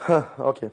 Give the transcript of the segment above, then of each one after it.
Okay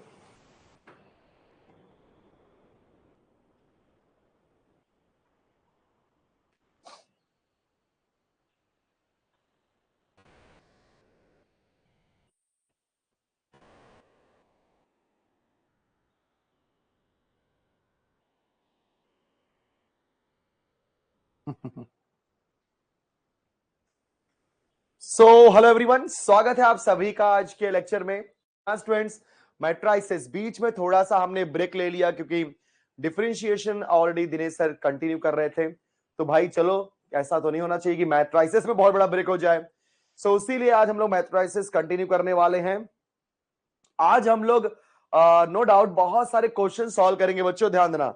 so hello everyone, स्वागत है आप सभी का आज के लेक्चर में। स्टूडेंट्स, मैट्राइसेस बीच में थोड़ा सा हमने ब्रेक ले लिया क्योंकि differentiation already Dinesh sir continue कर रहे थे। तो भाई चलो, ऐसा तो नहीं होना चाहिए कि मैट्राइसेस में बहुत बड़ा ब्रेक हो जाए। सो इसीलिए आज हम लोग मैट्राइसेस कंटिन्यू करने वाले हैं। आज हम लोग नो डाउट बहुत सारे क्वेश्चन सॉल्व करेंगे। बच्चों ध्यान देना,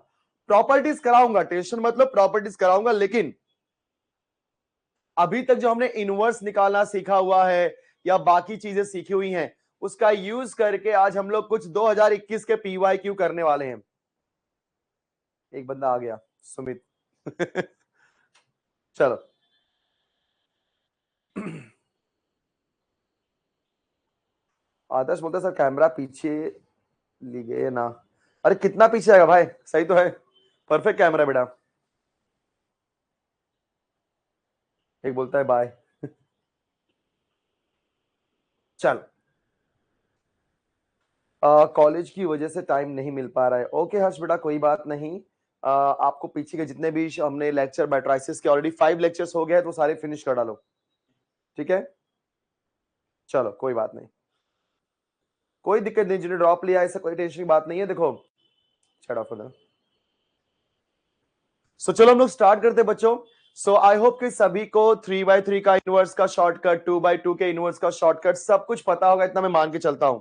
प्रॉपर्टीज कराऊंगा, टेंशन मतलब प्रॉपर्टीज कराऊंगा, लेकिन अभी तक जो हमने इनवर्स निकालना सीखा हुआ है या बाकी चीजें सीखी हुई हैं, उसका यूज करके आज हम लोग कुछ 2021 के पीवाईक्यू करने वाले हैं। एक बंदा आ गया, सुमित। चलो आदर्श बोलता सर कैमरा पीछे ली गए ना। अरे कितना पीछे आएगा भाई, सही तो है, परफेक्ट कैमरा बेटा। एक बोलता है बाय। चल, कॉलेज की वजह से टाइम नहीं मिल पा रहा है। ओके हर्ष बेटा, कोई बात नहीं। आपको पीछे के जितने भी हमने लेक्चर मैट्राइसिस के ऑलरेडी 5 लेक्चर्स हो गए, तो सारे फिनिश कर डालो, ठीक है। चलो कोई बात नहीं, कोई दिक्कत नहीं, जिन्हें ड्रॉप लिया ऐसा कोई टेंशन की बात नहीं है। देखो छड़ा फुदा। सो चलो हम लोग स्टार्ट करते हैं बच्चों। सो आई होप कि सभी को 3/3 का इनवर्स का शॉर्टकट, 2/2 के इनवर्स का शॉर्टकट सब कुछ पता होगा, इतना मैं मान के चलता हूं,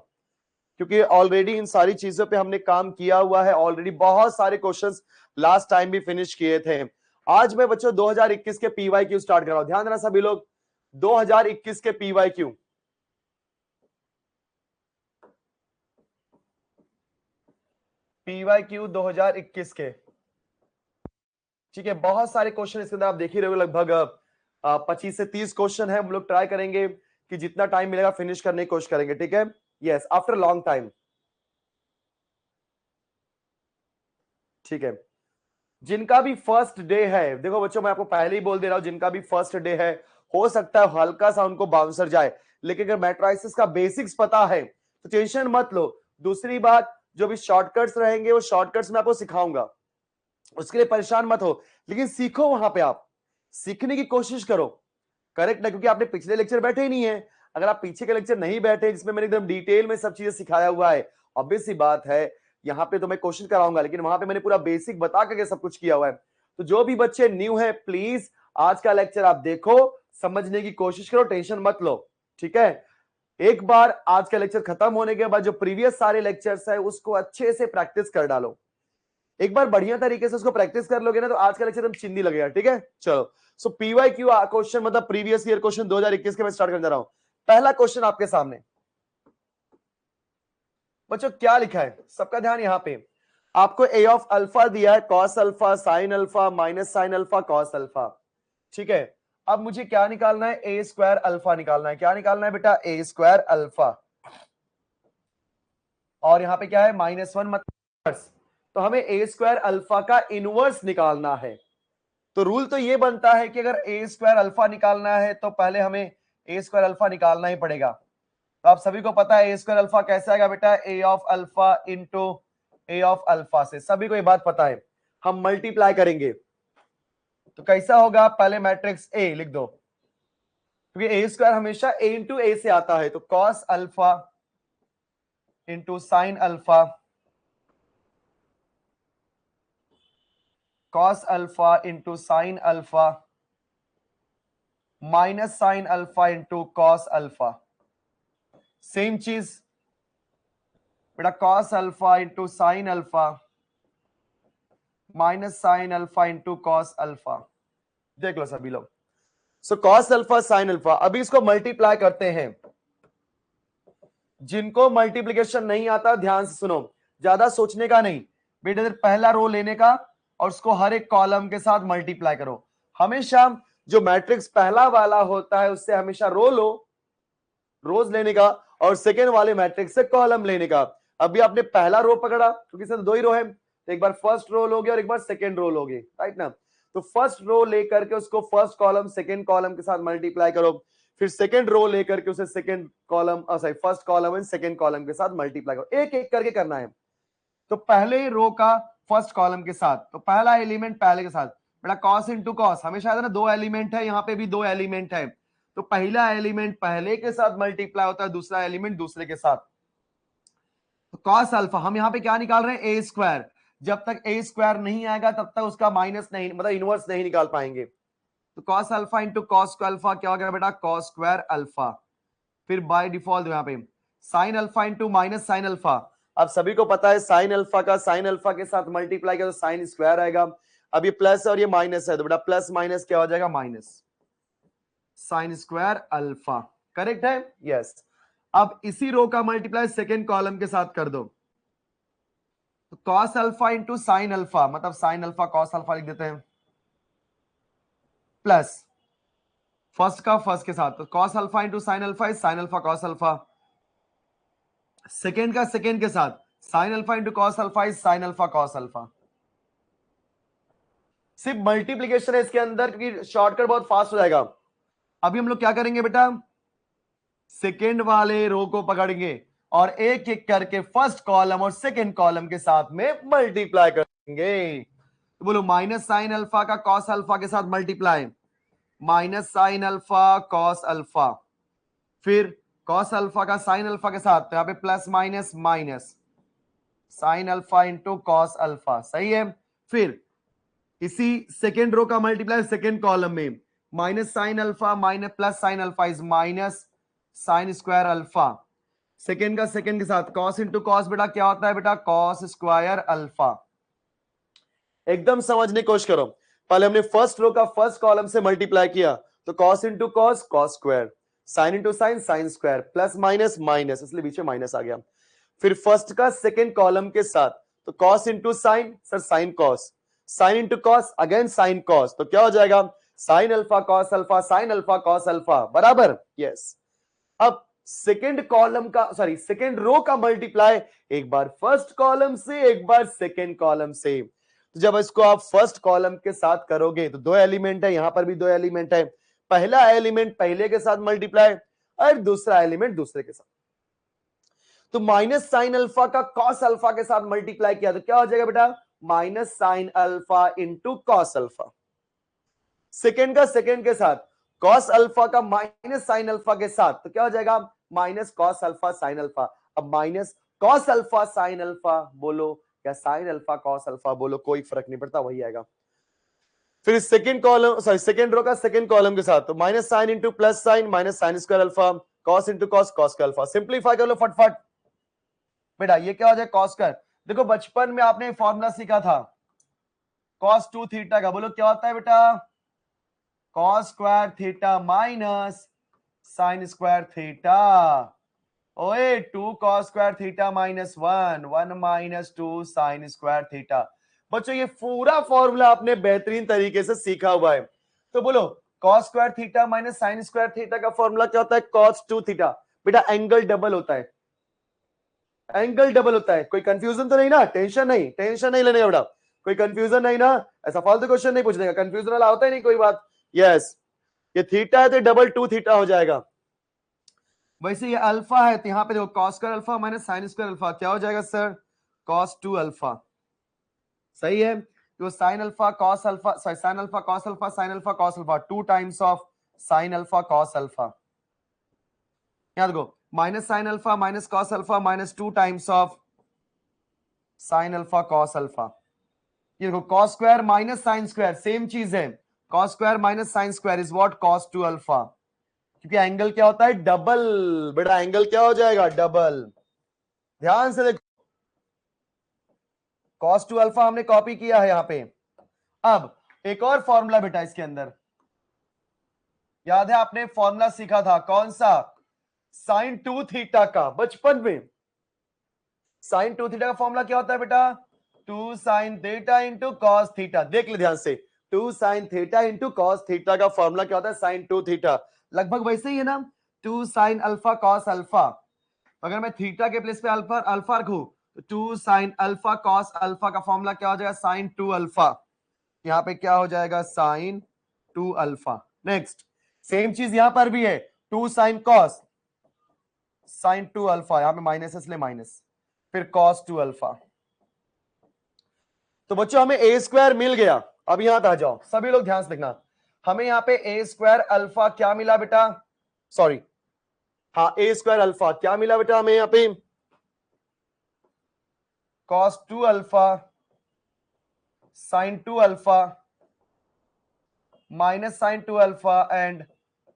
क्योंकि ऑलरेडी इन सारी चीजों पे हमने काम किया हुआ है। ऑलरेडी बहुत सारे क्वेश्चंस लास्ट टाइम भी फिनिश किए थे। आज मैं बच्चों 2021 के पीवाईक्यू स्टार्ट कर रहा हूं, ध्यान देना सभी लोग। 2021 के पीवाईक्यू, पीवाईक्यू 2021 के, ठीक है। बहुत सारे क्वेश्चन इसके अंदर आप देख ही रहे हो, लगभग 25 से 30 क्वेश्चन है। हम लोग ट्राई करेंगे कि जितना टाइम मिलेगा फिनिश करने की कोशिश करेंगे, ठीक है। यस, आफ्टर लॉन्ग टाइम, ठीक है। जिनका भी फर्स्ट डे है, देखो बच्चों मैं आपको पहले ही बोल दे रहा हूं, जिनका भी फर्स्ट डे है, हो सकता है हल्का सा उनको बाउंसर जाए, लेकिन अगर मैट्राइसिस का बेसिक्स पता है तो टेंशन मत लो। दूसरी बात, जो भी शॉर्टकट्स रहेंगे वो शॉर्टकट्स मैं आपको सिखाऊंगा, उसके लिए परेशान मत हो, लेकिन सीखो, वहां पे आप सीखने की कोशिश करो, करेक्ट ना, क्योंकि आपने पिछले लेक्चर बैठे ही नहीं है। अगर आप पीछे के लेक्चर नहीं बैठे जिसमें मैंने एकदम डिटेल में सब चीजें सिखाया हुआ है, ऑब्वियस सी बात है यहाँ पे तो मैं क्वेश्चन कराऊंगा, लेकिन वहां पे मैंने पूरा बेसिक बता करके सब कुछ किया हुआ है। तो जो भी बच्चे न्यू है, प्लीज आज का लेक्चर आप देखो, समझने की कोशिश करो, टेंशन मत लो, ठीक है। एक बार आज का लेक्चर खत्म होने के बाद जो प्रीवियस सारे लेक्चर्स है उसको अच्छे से प्रैक्टिस कर डालो। एक बार बढ़िया तरीके से उसको प्रैक्टिस कर लोगे ना, तो आज का लेक्चर एकदम चिंदी लगेगा, ठीक है। चलो, सो पीवाईक्यू क्वेश्चन मतलब प्रीवियस ईयर क्वेश्चन 2021 के मैं स्टार्ट करने जा रहा हूं। पहला क्वेश्चन आपके सामने बच्चों क्या लिखा है, सबका ध्यान यहां पे। आपको ए ऑफ अल्फा दिया है, cos alpha, sine alpha, minus sine alpha, cos alpha, ठीक है। अब मुझे क्या निकालना है, ए स्क्वायर अल्फा निकालना है। क्या निकालना है बेटा, ए स्क्वायर अल्फा, और यहां पे क्या है, -1 मतलब, तो हमें ए स्क्वायर अल्फा का इनवर्स निकालना है। तो रूल तो ये बनता है कि अगर ए स्क्वायर अल्फा निकालना है तो पहले हमें ए स्क्वायर अल्फा निकालना ही पड़ेगा। तो आप सभी को पता है ए स्क्वायर अल्फा कैसे आएगा बेटा, A of alpha into A of alpha से, सभी को ये बात पता है। हम मल्टीप्लाई करेंगे तो कैसा होगा, पहले मैट्रिक्स ए लिख दो, क्योंकि ए स्क्वायर हमेशा ए इंटू ए से आता है। तो cos alpha into sine alpha, cos alpha into sine alpha, minus sine alpha into cos alpha. Same चीज बेटा, cos alpha into sine alpha minus sine alpha into cos alpha. देख लो सभी लोग, so cos alpha sine alpha. अभी इसको multiply करते हैं। जिनको मल्टीप्लीकेशन नहीं आता ध्यान से सुनो, ज्यादा सोचने का नहीं बेटा, पहला रो लेने का और उसको हर एक कॉलम के साथ मल्टीप्लाई करो। हमेशा जो मैट्रिक्स पहला वाला होता है उससे हमेशा रो लो, रोज लेने का, और सेकेंड वाले मैट्रिक्स से कॉलम लेने का। अभी आपने पहला रो पकड़ा क्योंकि इसमें दो ही रो है, तो एक बार फर्स्ट रो लोगे और एक बार सेकेंड रो लोगे, राइट ना। तो फर्स्ट रो लेकर के उसको फर्स्ट कॉलम सेकेंड कॉलम के साथ मल्टीप्लाई करो, फिर सेकेंड रो लेकर के उसे second column sorry first column and second column के साथ मल्टीप्लाई करो, एक एक करके करना है। तो पहले रो का फर्स्ट कॉलम के साथ, तो पहला एलिमेंट पहले के साथ, बेटा कॉस इंटू कॉस, हमेशा है ना दो एलिमेंट है, यहाँ पे भी दो एलिमेंट है, तो पहला एलिमेंट पहले के साथ मल्टीप्लाई होता है, दूसरा एलिमेंट दूसरे के साथ। तो कॉस अल्फा हम यहाँ पे क्या निकाल रहे हैं, ए स्क्वायर, जब तक ए स्क्वायर नहीं आएगा तब तक उसका माइनस नहीं मतलब इनवर्स नहीं निकाल पाएंगे। तो cos alpha into cos alpha क्या हो गया बेटा, कॉस स्क्वायर अल्फा। फिर बाय डिफॉल्ट यहाँ पे sign alpha into minus sine alpha, अब सभी को पता है साइन अल्फा का साइन अल्फा के साथ मल्टीप्लाई किया तो साइन स्क्वायर आएगा। अब ये प्लस और ये माइनस है तो बेटा प्लस माइनस क्या हो जाएगा, minus sine square alpha, correct है, यस। अब इसी रो का मल्टीप्लाई सेकेंड कॉलम के साथ कर दो, तो cos alpha into sine alpha, मतलब साइन अल्फा कॉस अल्फा लिख देते हैं, प्लस फर्स्ट का फर्स्ट के साथ, तो cos alpha into sine alpha is sine alpha cos alpha, second का सेकेंड के साथ sign alpha into cos alpha is sine alpha cos alpha. सिर्फ मल्टीप्लीकेशन है इसके अंदर क्योंकि शॉर्टकट बहुत फास्ट हो जाएगा। अभी हम लोग क्या करेंगे बेटा, सेकेंड वाले रो को पकड़ेंगे और एक एक करके फर्स्ट कॉलम और सेकेंड कॉलम के साथ में मल्टीप्लाई करेंगे। तो बोलो माइनस साइन अल्फा का कॉस अल्फा के साथ multiply, minus sine alpha cos alpha, फिर कॉस अल्फा का साइन अल्फा के साथ, तो यहां पे plus minus minus sine alpha into cos alpha, सही है। फिर इसी सेकेंड रो का मल्टीप्लाई सेकेंड कॉलम में, minus sine alpha minus plus sine alpha is minus sine square alpha, second का सेकेंड के साथ कॉस इंटू कॉस बेटा क्या होता है बेटा, कॉस स्क्वायर अल्फा। एकदम समझने की कोशिश करो, पहले हमने फर्स्ट रो का फर्स्ट कॉलम से मल्टीप्लाई किया तो cos into cos cos square, sign into sine sine square, plus minus minus इसलिए बीच में माइनस आ गया। फिर फर्स्ट का सेकेंड कॉलम के साथ तो cos into sine, sir sine cos, sine into cos again sine cos, तो क्या हो जाएगा sign alpha cos alpha sine alpha cos alpha, बराबर, यस। अब सेकेंड कॉलम का सॉरी सेकेंड रो का मल्टीप्लाई एक बार फर्स्ट कॉलम से एक बार सेकेंड कॉलम से, तो जब इसको आप फर्स्ट कॉलम के साथ करोगे तो दो एलिमेंट है, यहां पर भी दो एलिमेंट है, पहला एलिमेंट पहले के साथ मल्टीप्लाई और दूसरा एलिमेंट दूसरे के साथ। तो माइनस साइन अल्फा का कॉस अल्फा के साथ मल्टीप्लाई किया तो क्या हो जाएगा बेटा, minus sine alpha into cos alpha, second का सेकेंड के साथ कॉस अल्फा का माइनस साइन अल्फा के साथ तो क्या हो जाएगा minus cos alpha sine alpha. अब minus cos alpha sine alpha बोलो या साइन अल्फा कॉस अल्फा बोलो, कोई फर्क नहीं पड़ता, वही आएगा। फिर second column sorry second row का सेकंड कॉलम के साथ तो minus sine into plus sine minus sine square alpha, cos into cos cos का अल्फा, सिंपलीफाई कर लो फटफट बेटा, ये क्या हो जाए कॉस स्क्वायर। देखो बचपन में आपने फॉर्मूला सीखा था कॉस टू थीटा का, बोलो क्या होता है बेटा, cos square theta minus sine square theta, or two cos square theta minus one, one minus two sine square theta. बच्चों ये पूरा फॉर्मूला आपने बेहतरीन तरीके से सीखा हुआ है। तो बोलो cos square theta minus sine square theta का फॉर्मूला क्या होता है, कॉस टू थीटा, बेटा एंगल डबल होता है, एंगल डबल होता है, कोई कंफ्यूजन तो नहीं ना, टेंशन नहीं लेने का बेटा, कोई कंफ्यूजन नहीं ना, ऐसा फालतू क्वेश्चन नहीं पूछने का, कंफ्यूजन वाला होता है नहीं कोई बात, यस। ये थीटा है तो डबल टू थीटा हो जाएगा, वैसे ये अल्फा है तो यहां पे देखो cos square alpha minus sine square alpha क्या हो जाएगा सर, कॉस टू अल्फा, सही है। तो sign alpha cos alpha sorry sine alpha cos alpha sine alpha cos alpha, two times of sine alpha cos alpha, याद देखो minus sine alpha minus cos alpha minus two times of sine alpha cos alpha. ये देखो cos square minus sine square same चीज है, cos square minus sine square is what, cos two alpha, क्योंकि angle क्या होता है double, बेटा angle क्या हो जाएगा डबल, ध्यान से देखो कॉस टू अल्फा हमने कॉपी किया है यहां पे। अब एक और फॉर्मूला बेटा इसके अंदर, याद है आपने फॉर्मूला सीखा था कौन सा, साइन टू थीटा का, बचपन में साइन टू थीटा का फॉर्मूला क्या होता है बेटा, two sine theta into cos theta, देख ले ध्यान से, two sine theta into cos theta का फॉर्मूला क्या होता है, साइन टू थीटा, लगभग वैसे ही है ना, two sine alpha cos alpha, अगर मैं थीटा के प्लेस पे अल्फा अल्फा रखूं तो 2 साइन अल्फा कॉस अल्फा का फॉर्मूला क्या हो जाएगा, साइन 2 अल्फा। यहां पे क्या हो जाएगा, साइन 2 अल्फा। नेक्स्ट सेम चीज यहां पर भी है, 2 साइन कॉस साइन 2 अल्फा, यहां पे माइनस इसलिए माइनस, फिर कॉस 2 अल्फा। तो बच्चों हमें ए स्क्वायर मिल गया। अब यहां पे आ जाओ सभी लोग, ध्यान से देखना, हमें यहां पे ए स्क्वायर अल्फा क्या मिला बेटा, सॉरी हाँ ए स्क्वायर अल्फा क्या मिला बेटा हमें यहां पे, cos 2 alpha sine 2 alpha minus sine 2 alpha and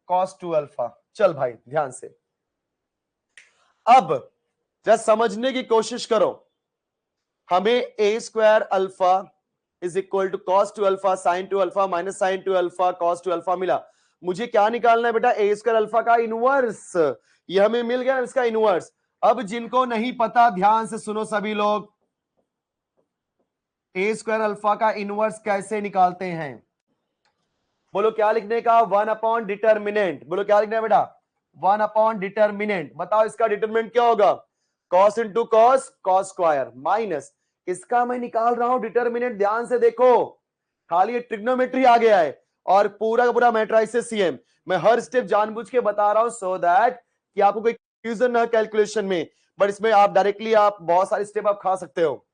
cos 2 alpha. चल भाई ध्यान से, अब जरा समझने की कोशिश करो, हमें A square alpha is equal to cos 2 alpha sine 2 alpha minus sine 2 alpha cos 2 alpha मिला। मुझे क्या निकालना है बेटा, ए स्क्वायर अल्फा का इनवर्स। ये हमें मिल गया इसका इनवर्स। अब जिनको नहीं पता ध्यान से सुनो सभी लोग, ए स्क्वायर अल्फा का इनवर्स कैसे निकालते हैं, बोलो क्या लिखने का, 1 अपॉन डिटर्मिनेंट। बोलो क्या लिखना है बेटा, 1 अपॉन डिटर्मिनेंट। बताओ इसका डिटर्मिनेंट क्या होगा, cos into cos cos square minus, इसका मैं निकाल रहा हूं डिटर्मिनेंट। ध्यान से देखो, खाली ये ट्रिग्नोमेट्री आ गया है और पूरा का पूरा मैट्रिसेस सीएम। मैं हर स्टेप जानबूझ के बता रहा हूं सो दैट कि आपको कोई कंफ्यूजन ना कैलकुलेशन में, बट इसमें आप डायरेक्टली आप बहुत सारे स्टेप आप खा सकते हो।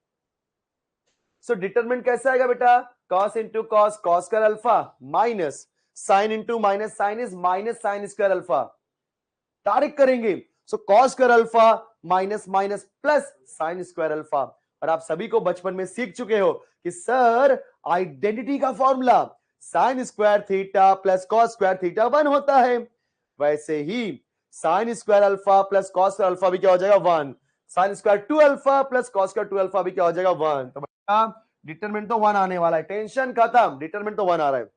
सो डिटरमिनेंट कैसे आएगा बेटा, cos into cos cos square alpha minus sine into minus sine is minus sine square alpha. Direct करेंगे, so cos square alpha minus minus plus sine square alpha. और आप सभी को बचपन में सीख चुके हो कि सर आइडेंटिटी का formula sine square theta plus cos square theta 1 होता है। वैसे ही sine square alpha plus cos square alpha भी क्या हो जाएगा 1, sine square 2 alpha plus cos square 2 alpha भी क्या हो जाएगा 1। तो डिटरमिनेंट तो 1 आने वाला है, टेंशन खत्म, डिटरमिनेंट तो 1 आ रहा है।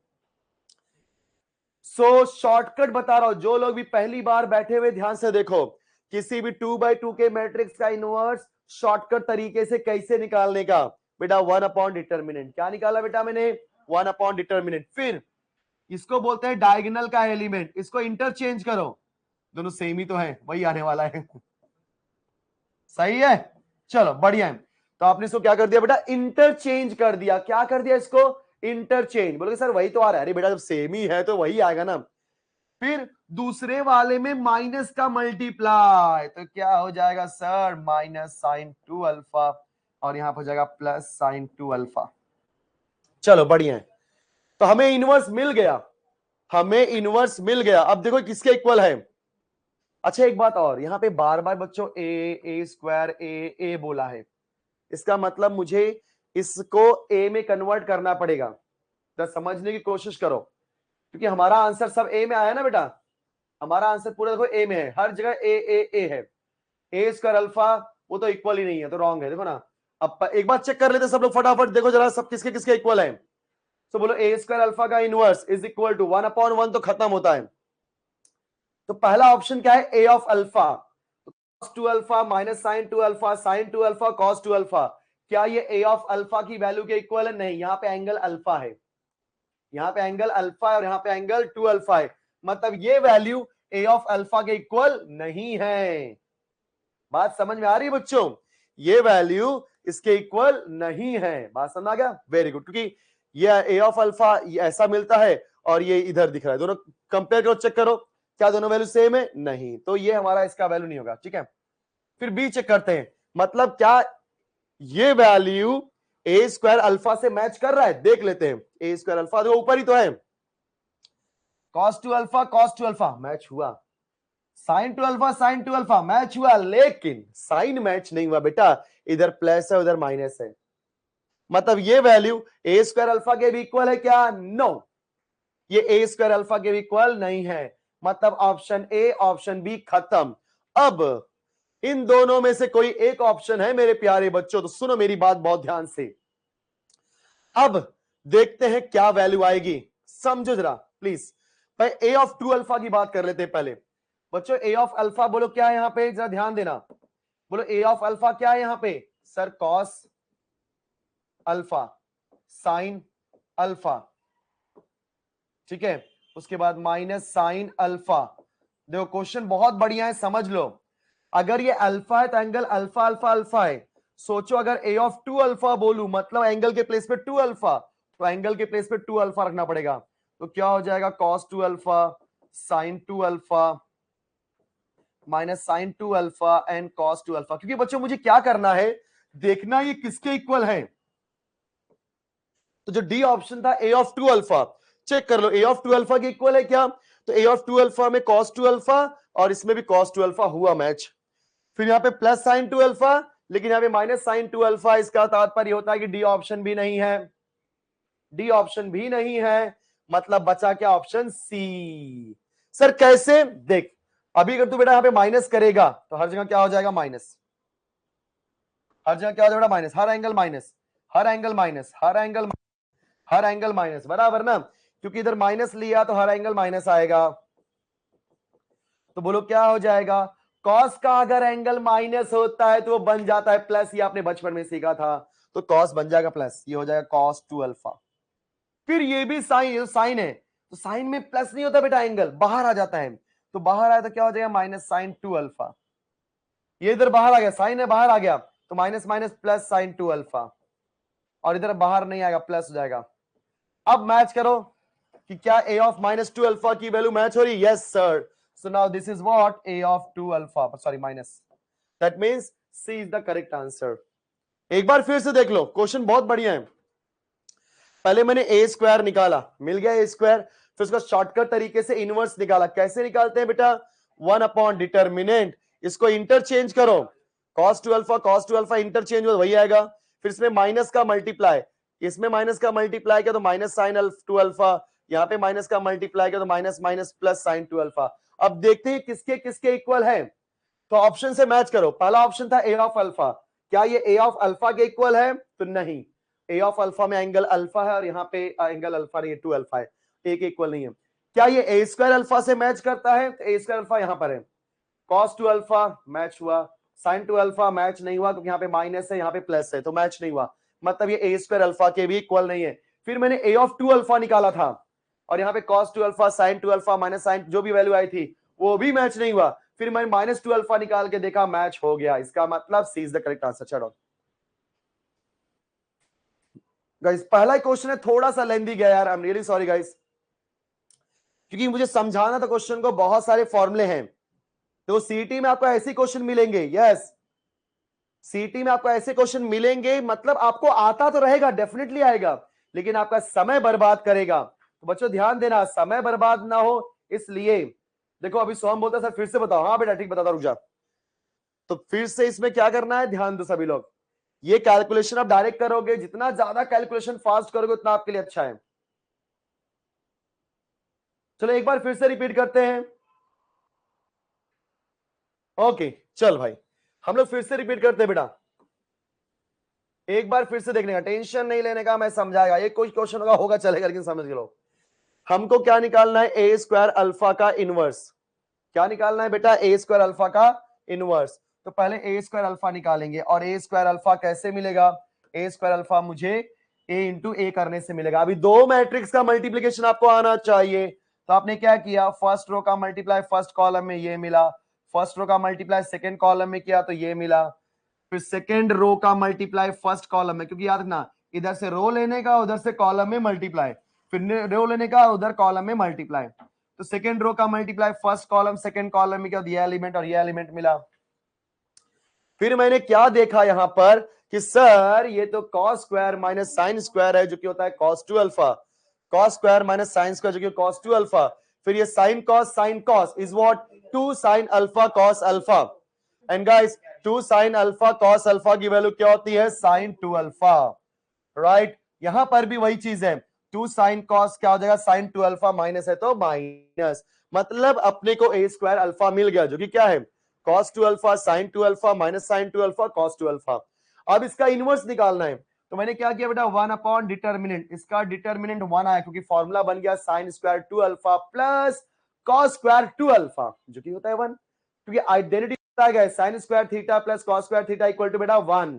सो शॉर्टकट बता रहा हूं, जो लोग भी पहली बार बैठे हुए ध्यान से देखो, किसी भी 2x2 के मैट्रिक्स का इनवर्स शॉर्टकट तरीके से कैसे निकालने का बेटा, 1 अपॉन डिटर्मिनेंट। क्या निकाला बेटा मैंने, 1 अपॉन डिटर्मिनेंट। फिर इसको बोलते हैं डायगोनल का एलिमेंट, इसको इंटरचेंज करो, दोनों सेम ही तो है, वही आने वाला है सही है, चलो बढ़िया है। तो आपने इसको क्या कर दिया बेटा, इंटरचेंज कर दिया। क्या कर दिया इसको, इंटरचेंज। बोलोगे सर वही तो आ रहा है, अरे बेटा जब सेम ही है तो वही आएगा ना। फिर दूसरे वाले में माइनस का मल्टीप्लाई, तो क्या हो जाएगा सर, माइनस साइन 2 अल्फा और यहां पर हो जाएगा प्लस साइन 2 अल्फा। चलो बढ़िया है, तो हमें इनवर्स मिल गया, हमें इनवर्स मिल गया। अब देखो किसके इक्वल है। अच्छा एक बात और, यहां पे बार बार बच्चों ए स्क्वायर ए बोला है, इसका मतलब मुझे इसको ए में कन्वर्ट करना पड़ेगा। तो समझने की कोशिश करो, क्योंकि हमारा आंसर सब ए में आया ना बेटा, हमारा आंसर पूरा देखो ए में है, हर जगह ए है। ए स्क्वायर अल्फा वो तो इक्वल ही नहीं है, तो रॉन्ग है, देखो ना। अब एक बार चेक कर लेते सब लोग फटाफट, देखो जरा सब किसके किसके इक्वल है। तो बोलो ए स्क्वायर अल्फा का inverse is equal to 1 upon 1, तो खत्म होता है। तो पहला ऑप्शन क्या है, A of alpha, cos 2 alpha minus sine 2 alpha sine 2 alpha cos 2 alpha. क्या ये ए ऑफ अल्फा की वैल्यू के इक्वल है, नहीं, यहां पे एंगल अल्फा है, यहां पे एंगल अल्फा है और यहां पे एंगल 2 अल्फा है, मतलब ये वैल्यू ए ऑफ अल्फा के इक्वल नहीं है। बात समझ में आ रही है बच्चों, ये वैल्यू इसके इक्वल नहीं है। बात समझ आ गया, वेरी गुड। क्योंकि ये ए ऑफ अल्फा ऐसा मिलता है और ये इधर दिख रहा है, दोनों कंपेयर करो, चेक करो क्या दोनों वैल्यू सेम है, नहीं, तो ये हमारा इसका वैल्यू नहीं होगा, ठीक है। फिर बी चेक करते हैं, मतलब क्या ये वैल्यू ए स्क्वायर अल्फा से मैच कर रहा है, देख लेते हैं। ए स्क्वायर अल्फा देखो ऊपर ही तो है, cos 2 अल्फा मैच हुआ, sine 2 alpha sine 2 alpha match हुआ, लेकिन साइन मैच नहीं हुआ बेटा, इधर प्लस है उधर माइनस है, मतलब ये वैल्यू ए स्क्वायर अल्फा के भी इक्वल है क्या, नो, ये ए स्क्वायर अल्फा के भी इक्वल नहीं है, मतलब ऑप्शन ए ऑप्शन बी खत्म। अब इन दोनों में से कोई एक ऑप्शन है मेरे प्यारे बच्चों, तो सुनो मेरी बात बहुत ध्यान से। अब देखते हैं क्या वैल्यू आएगी, समझो जरा प्लीज। भाई ए ऑफ 2 अल्फा की बात कर लेते हैं पहले बच्चों। ए ऑफ अल्फा बोलो क्या है यहां पे, जरा ध्यान देना, बोलो ए ऑफ अल्फा क्या है यहां पे, sir cos alpha sine alpha, ठीक है, उसके बाद माइनस साइन अल्फा। देखो क्वेश्चन बहुत बढ़िया है, समझ लो। अगर ये अल्फा है तो एंगल अल्फा अल्फा अल्फा है। सोचो अगर ए ऑफ 2 अल्फा बोलूं मतलब एंगल के प्लेस पे 2 अल्फा, तो एंगल के प्लेस पे 2 अल्फा रखना पड़ेगा। तो क्या हो जाएगा cos 2 alpha sin 2 alpha minus sin 2 alpha and cos 2 alpha. क्योंकि बच्चों मुझे क्या करना है, देखना ये किसके इक्वल है। तो जो डी ऑप्शन था ए ऑफ 2 अल्फा, चेक कर लो ए ऑफ 2 अल्फा के इक्वल है क्या। तो ए ऑफ 2 अल्फा में cos 2 अल्फा और इसमें भी cos 2 अल्फा हुआ मैच। फिर यहाँ पे प्लस sin 2 अल्फा, लेकिन यहाँ पे माइनस sin 2 अल्फा। इसका तात्पर्य होता है कि डी ऑप्शन भी नहीं है, डी ऑप्शन भी नहीं है, मतलब बचा क्या ऑप्शन सी। सर कैसे, देख अभी अगर तू बेटा यहाँ पे माइनस करेगा तो हर जगह क्या हो जाएगा माइनस, हर जगह क्या हो जाएगा माइनस, हर एंगल माइनस, हर एंगल माइनस, हर एंगल, हर एंगल माइनस, बराबर ना। क्योंकि इधर माइनस लिया तो हर एंगल माइनस आएगा। तो बोलो क्या हो जाएगा, कॉस का अगर एंगल माइनस होता है तो वो बन जाता है प्लस, ये आपने बचपन में सीखा था। तो कॉस बन जाएगा प्लस, ये हो जाएगा cos 2 अल्फा। फिर ये भी साइन, साइन है तो साइन में प्लस नहीं होता बेटा, एंगल बाहर आ जाता है। तो बाहर आया तो क्या हो जाएगा माइनस sin 2 अल्फा। ये इधर बाहर आ गया, साइन है बाहर आ गया तो minus minus plus sin 2 alpha, और इधर बाहर नहीं आएगा प्लस हो जाएगा। अब मैच करो कि क्या a ऑफ माइनस 2 अल्फा की वैल्यू मैच हो रही, yes sir. So now this is what a of 2 alpha, sorry minus, that means C is the correct answer. एक बार फिर से देख लो, क्वेश्चन बहुत बढ़िया है। पहले मैंने ए स्क्वायर निकाला, मिल गया ए स्क्वायर, फिर उसका शॉर्टकट तरीके से इनवर्स निकाला। कैसे निकालते हैं बेटा, 1 अपॉन डिटर्मिनेंट, इसको इंटरचेंज करो, cos 2 अल्फा इंटरचेंज हो वही आएगा। फिर इसमें माइनस का मल्टीप्लाई, इसमें माइनस का मल्टीप्लाई किया तो माइनस साइन 2 अल्फा, यहाँ पे माइनस का मल्टीप्लाई किया तो minus minus plus sign 2 alpha. अब देखते हैं किसके किसके इक्वल है। तो ऑप्शन से मैच करो। पहला ऑप्शन था ए ऑफ अल्फा, क्या ये ए ऑफ अल्फा के इक्वल है, तो नहीं, ए ऑफ अल्फा में एंगल अल्फा है और यहाँ पे एंगल अल्फा नहीं है, 2 अल्फा है, एक इक्वल नहीं है। क्या ये ए स्क्वायर अल्फा से मैच करता है, तो ए स्क्वायर अल्फा यहाँ पर है, cos 2 अल्फा मैच हुआ, sin 2 अल्फा मैच नहीं हुआ क्योंकि यहाँ पे माइनस है यहाँ पे प्लस है तो मैच नहीं हुआ, मतलब ये ए स्क्वायर अल्फा के भी इक्वल नहीं है। फिर मैंने ए ऑफ 2 अल्फा निकाला था और यहाँ पे cos 2 alpha sin 2 alpha minus sine जो भी वैल्यू आई थी वो भी मैच नहीं हुआ। फिर मैंने माइनस 2 अल्फा निकाल के देखा, मैच हो गया, इसका मतलब सी इज द करेक्ट आंसर। चलो गाइस, पहला क्वेश्चन है थोड़ा सा लेंदी गया यार, I am really sorry guys, क्योंकि मुझे समझाना था क्वेश्चन को, बहुत सारे फॉर्मूले हैं। तो सीटी में आपको ऐसे क्वेश्चन मिलेंगे, यस सीटी में आपको ऐसे क्वेश्चन मिलेंगे, मतलब आपको आता तो रहेगा, डेफिनेटली आएगा, लेकिन आपका समय बर्बाद करेगा। तो बच्चों ध्यान देना, समय बर्बाद ना हो इसलिए। देखो अभी सोहम बोलता सर फिर से बताओ, हाँ बेटा ठीक बताता, रुक जा। तो फिर से इसमें क्या करना है, ध्यान दो सभी लोग, ये कैलकुलेशन आप डायरेक्ट करोगे, जितना ज्यादा कैलकुलेशन फास्ट करोगे उतना आपके लिए अच्छा है। चलो एक बार फिर से रिपीट करते हैं। ओके चल भाई, हम लोग फिर से रिपीट करते हैं बेटा, एक बार फिर से देखने का, टेंशन नहीं लेने का, मैं समझाएगा, ये कोई क्वेश्चन होगा चलेगा, लेकिन समझ लो हमको क्या निकालना है, ए स्क्वायर अल्फा का इनवर्स। क्या निकालना है बेटा, ए स्क्वायर अल्फा का इनवर्स। तो पहले ए स्क्वायर अल्फा निकालेंगे, और ए स्क्वायर अल्फा कैसे मिलेगा, ए स्क्वायर अल्फा मुझे ए इंटू ए करने से मिलेगा। अभी दो मैट्रिक्स का मल्टीप्लीकेशन आपको आना चाहिए, तो आपने क्या किया, फर्स्ट रो का मल्टीप्लाई फर्स्ट कॉलम में ये मिला, फर्स्ट रो का मल्टीप्लाई सेकेंड कॉलम में किया तो ये मिला, फिर सेकेंड रो का मल्टीप्लाई फर्स्ट कॉलम में, क्योंकि याद रखना इधर से रो लेने का उधर से कॉलम में मल्टीप्लाई, फिर रो लेने का उधर कॉलम में मल्टीप्लाई। तो सेकेंड रो का multiply first column second column में, क्या ये एलिमेंट और ये एलिमेंट मिला। फिर मैंने क्या देखा यहां पर कि सर ये तो cos square minus sine square है जो कि होता है cos 2 alpha, cos square minus sine square जो कि cos 2 अल्फा, फिर ये sin cos is what 2 sin alpha cos alpha. And guys 2 sin alpha cos alpha की वैल्यू क्या होती है, sin 2 अल्फा, राइट। यहां पर भी वही चीज है, 2 sin cos क्या हो जाएगा, sin 2 अल्फा, माइनस है तो माइनस, मतलब अपने को ए स्क्वायर अल्फा मिल गया जो कि क्या है cos 2 alpha sin 2 alpha minus sin 2 alpha cos 2 alpha. अब इसका इनवर्स निकालना है, तो मैंने क्या किया बेटा, 1 अपॉन डिटर्मिनेंट, इसका डिटर्मिनेंट 1 आया क्योंकि फॉर्मूला बन गया sin square 2 alpha plus cos square 2 alpha जो कि होता है 1, क्योंकि आइडेंटिटी आ गया sin square theta plus cos square theta equal to बेटा 1,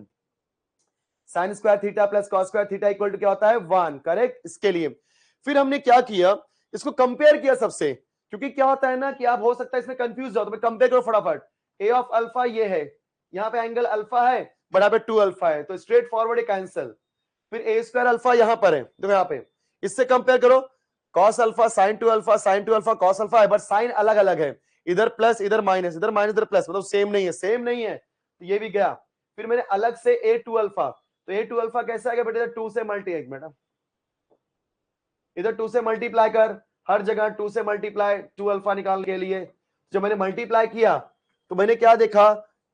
sin square theta plus cos square theta equal to क्या होता है 1, करेक्ट। इसके लिए फिर हमने क्या किया, इसको कंपेयर किया सबसे, क्योंकि क्या होता है ना कि आप हो सकता है इसमें कंफ्यूज जाओ, तो कंपेयर करो फटाफट, ए ऑफ अल्फा ये है, यहाँ पे एंगल अल्फा है, बड़ा पे 2 अल्फा है, तो स्ट्रेट फॉरवर्ड कैंसिल। फिर ए स्क्वायर अल्फा यहां पर है, देखो यहाँ पे, इससे कंपेयर करो, cos alpha sine 2 alpha, sine 2 alpha cos alpha है, बट साइन अलग अलग है, इधर प्लस इधर माइनस, इधर माइनस इधर प्लस, मतलब सेम नहीं है, सेम नहीं है, तो ये भी गया। फिर मैंने अलग से ए 2 अल्फा, तो ए 2 अल्फा कैसे आएगा बेटा, 2 से मल्टी, एक मिनट, इधर 2 से मल्टीप्लाई कर, हर जगह 2 से मल्टीप्लाई 2 अल्फा निकालने के लिए। जब मैंने मल्टीप्लाई किया तो मैंने क्या देखा,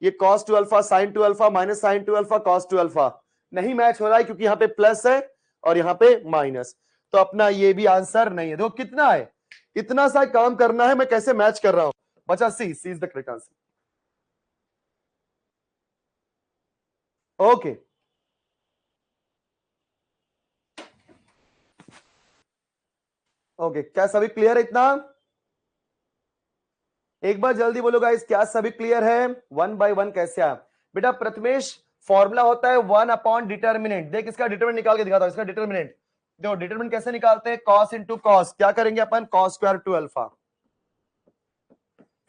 ये cos 2 alpha sin 2 alpha minus sin 2 alpha cos 2 alpha नहीं मैच हो रहा है, क्योंकि यहाँ पे प्लस है और यहाँ पे माइनस, तो अपना ये भी आंसर नहीं है। देखो कितना है, इतना सा काम करना है, मैं कैसे मैच कर रहा हूं बचा। C is the correct answer. Okay, okay, क्या सभी क्लियर है इतना? एक बार जल्दी बोलो गाइस, क्या सभी क्लियर है? वन बाय वन कैसे आया बेटा? प्रथमेश, फॉर्मूला होता है 1 अपॉन डिटर्मिनेंट। देख इसका डिटर्मिनेंट निकाल के दिखाता हूं, इसका डिटर्मिनेंट देखो। डिटर्मिनेंट कैसे निकालते हैं, कॉस इंटू कॉस, क्या करेंगे अपन, कॉस स्क्वायर 2 अल्फा,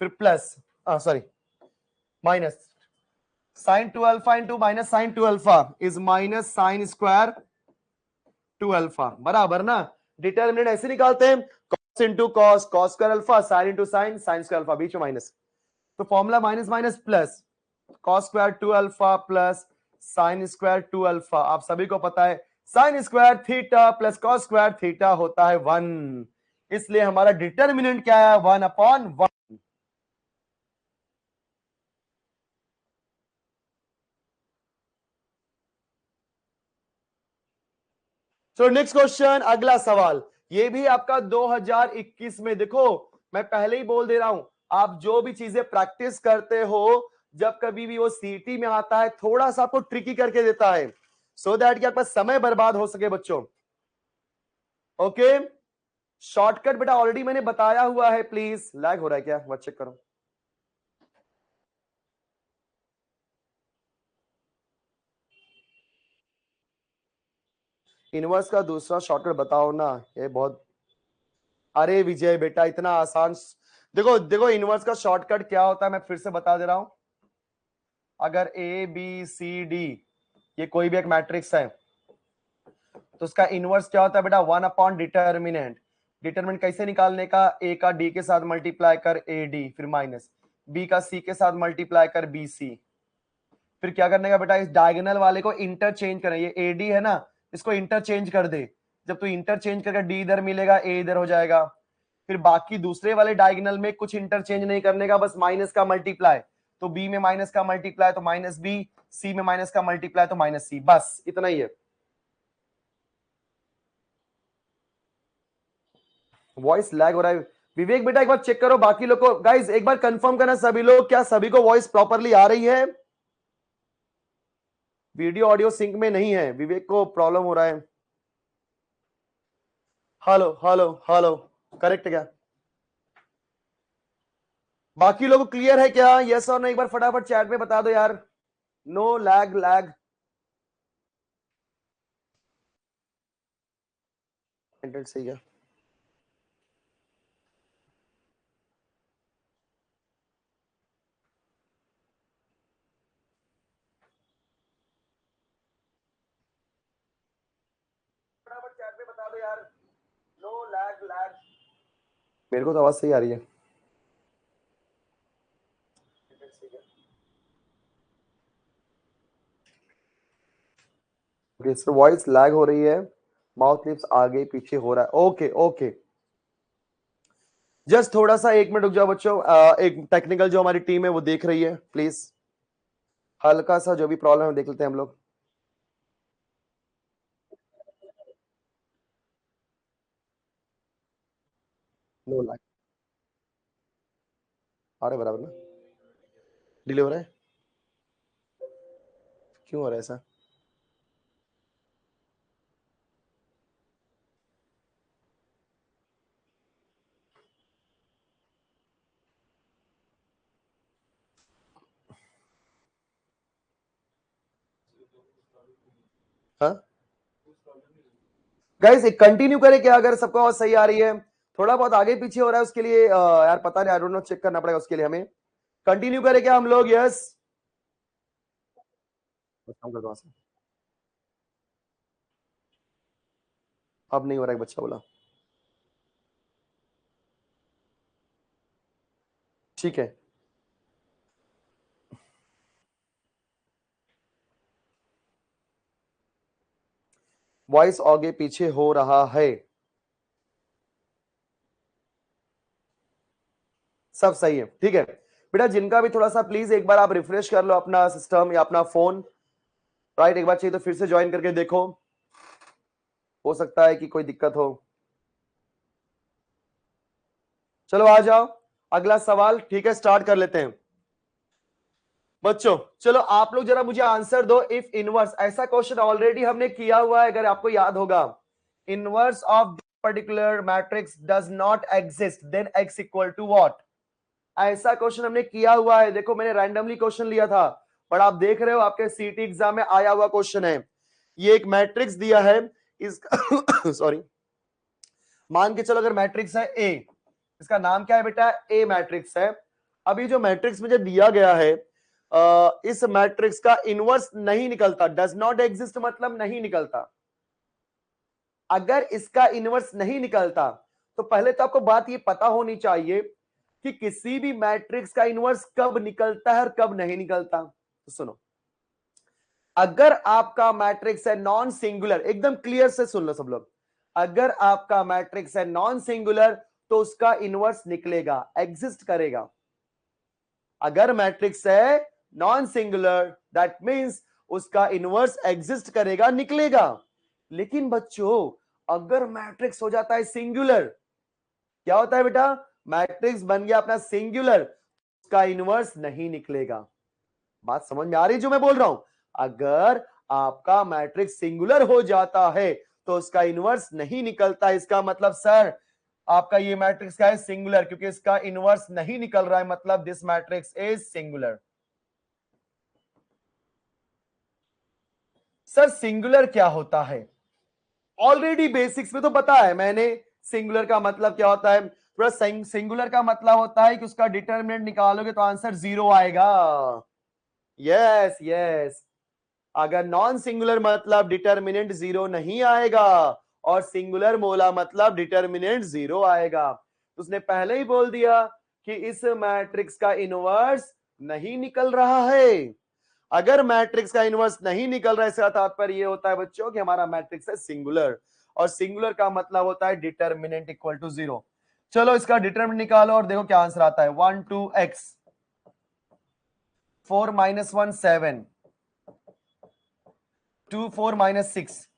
फिर plus sorry minus sine 2 alpha into minus sine 2 alpha is minus sine square 2 alpha, बराबर ना। डिटर्मिनेंट ऐसे निकालते हैं, cos into cos, cos square alpha, sine into sine, sine square alpha, बीच में माइनस, तो formula minus minus plus, cos square 2 alpha plus sine square 2 alpha. आप सभी को पता है sine square theta plus cos square theta होता है 1, इसलिए हमारा डिटर्मिनेंट क्या है, 1 अपॉन 1। सो नेक्स्ट क्वेश्चन, अगला सवाल, ये भी आपका 2021 में। देखो मैं पहले ही बोल दे रहा हूं, आप जो भी चीजें प्रैक्टिस करते हो, जब कभी भी वो सीटी में आता है, थोड़ा सा आपको ट्रिकी करके देता है, सो दैट कि आपका समय बर्बाद हो सके बच्चों। ओके, शॉर्टकट बेटा ऑलरेडी मैंने बताया हुआ है, प्लीज। लैग हो रहा है क्या, वह चेक करो। इनवर्स का दूसरा शॉर्टकट बताओ ना, ये बहुत, अरे विजय बेटा इतना आसान। देखो देखो, इनवर्स का शॉर्टकट क्या होता है, मैं फिर से बता दे रहा हूं। अगर ए बी सी डी ये कोई भी एक मैट्रिक्स है, तो उसका इनवर्स क्या होता है बेटा, 1 अपॉन डिटर्मिनेंट। डिटर्मिनेंट कैसे निकालने का, ए का डी के साथ मल्टीप्लाई कर ए डी, फिर माइनस बी का सी के साथ मल्टीप्लाई कर बी सी। फिर क्या करने का बेटा, इस डायगोनल वाले को इंटरचेंज करें, ये ए डी है ना, इसको इंटरचेंज कर दे। जब तू इंटरचेंज करके डी इधर मिलेगा, ए इधर हो जाएगा। फिर बाकी दूसरे वाले डायगोनल में कुछ इंटरचेंज नहीं करने का, बस माइनस का मल्टीप्लाई, तो बी में माइनस का मल्टीप्लाई तो माइनस बी, सी में माइनस का मल्टीप्लाई तो माइनस सी, बस इतना ही है। वॉइस लैग हो रहा है विवेक बेटा, एक बार चेक करो बाकी लोग को। गाइज एक बार कंफर्म करना सभी लोग, क्या सभी को वॉइस प्रॉपरली आ रही है? वीडियो ऑडियो सिंक में नहीं है, विवेक को प्रॉब्लम हो रहा है। हेलो हेलो हेलो, करेक्ट क्या? बाकी लोग क्लियर है क्या, यस और नो? एक बार फटाफट चैट में बता दो यार। नो लैग, लैग सही है। फटाफट चैट में बता दो यार, नो लैग, लैग। मेरे को तो आवाज सही आ रही है। ओके, सो वॉइस लैग हो रही है, माउथ लिप्स आगे पीछे हो रहा है। ओके ओके, जस्ट थोड़ा सा 1 मिनट रुक जाओ बच्चों। एक टेक्निकल जो हमारी टीम है वो देख रही है, प्लीज हल्का सा जो भी प्रॉब्लम है देख लेते हैं हम लोग। नो लैग आ रहा है बराबर ना, डिले हो रहा है, क्यों हो रहा है ऐसा? हाँ गाइस, एक कंटिन्यू करें क्या, अगर सबको आवाज सही आ रही है? थोड़ा बहुत आगे पीछे हो रहा है उसके लिए यार पता नहीं, आई डोंट नो, चेक करना पड़ेगा उसके लिए हमें। कंटिन्यू करें क्या हम लोग? यस, अब नहीं हो रहा है, बच्चा बोला। ठीक है, वॉइस आगे पीछे हो रहा है, सब सही है, ठीक है बेटा। जिनका भी थोड़ा सा प्लीज एक बार आप रिफ्रेश कर लो अपना सिस्टम या अपना फोन, राइट? एक बार चाहिए तो फिर से ज्वाइन करके देखो, हो सकता है कि कोई दिक्कत हो। चलो आ जाओ, अगला सवाल, ठीक है, स्टार्ट कर लेते हैं बच्चों। चलो आप लोग जरा मुझे आंसर दो, इफ इनवर्स, ऐसा क्वेश्चन ऑलरेडी हमने किया हुआ है अगर आपको याद होगा, inverse of particular matrix does not exist then x equal to what. ऐसा क्वेश्चन हमने किया हुआ है, देखो मैंने रैंडमली क्वेश्चन लिया था, पर आप देख रहे हो आपके सीटी एग्जाम में आया हुआ क्वेश्चन है। ये एक मैट्रिक्स दिया है, इसका सॉरी, मान के चलो अगर मैट्रिक्स है ए, इसका नाम क्या है बेटा? ए मैट्रिक्स है। अभी जो मैट्रिक्स मुझे दिया गया है, इस मैट्रिक्स का इनवर्स नहीं निकलता, डज नॉट एग्जिस्ट मतलब नहीं निकलता। अगर इसका इनवर्स नहीं निकलता तो पहले तो आपको बात ये पता होनी चाहिए कि किसी भी मैट्रिक्स का इनवर्स कब निकलता है और कब नहीं निकलता। तो सुनो, अगर आपका मैट्रिक्स है नॉन सिंगुलर, एकदम क्लियर से सुन लो सब लोग, अगर आपका मैट्रिक्स है नॉन सिंगुलर तो उसका इनवर्स निकलेगा, एग्जिस्ट करेगा। अगर मैट्रिक्स है नॉन सिंगुलर दैट मींस उसका इनवर्स एग्जिस्ट करेगा, निकलेगा। लेकिन बच्चों अगर मैट्रिक्स हो जाता है सिंगुलर, क्या होता है बेटा? मैट्रिक्स बन गया अपना सिंगुलर, उसका इनवर्स नहीं निकलेगा। बात समझ में आ रही जो मैं बोल रहा हूं? अगर आपका मैट्रिक्स सिंगुलर हो जाता है तो उसका इनवर्स नहीं निकलता, इसका मतलब सर आपका ये मैट्रिक्स का है सिंगुलर, क्योंकि इसका इनवर्स नहीं निकल रहा है, मतलब this matrix is singular. Sir singular क्या होता है? ऑलरेडी बेसिक्स में तो पता है मैंने, सिंगुलर का मतलब क्या होता है। पूरा सिंगुलर का मतलब होता है कि उसका डिटरमिनेंट निकालोगे तो आंसर 0 आएगा। यस यस, अगर नॉन सिंगुलर मतलब डिटरमिनेंट 0 नहीं आएगा, और सिंगुलर बोला मतलब डिटरमिनेंट 0 आएगा। तो उसने पहले ही बोल दिया कि इस मैट्रिक्स का इनवर्स नहीं निकल रहा है। अगर मैट्रिक्स का इनवर्स नहीं निकल रहा है, इसका तात्पर्य ये होता है बच्चों कि हमारा मैट्रिक्स है सिंगुलर, और सिंगुलर का मतलब होता है डिटरमिनेंट इक्वल टू 0। चलो इसका डिटरमिनेंट निकालो और देखो क्या आंसर आता है। 1 2x 4 - 1 7 2 4 - 6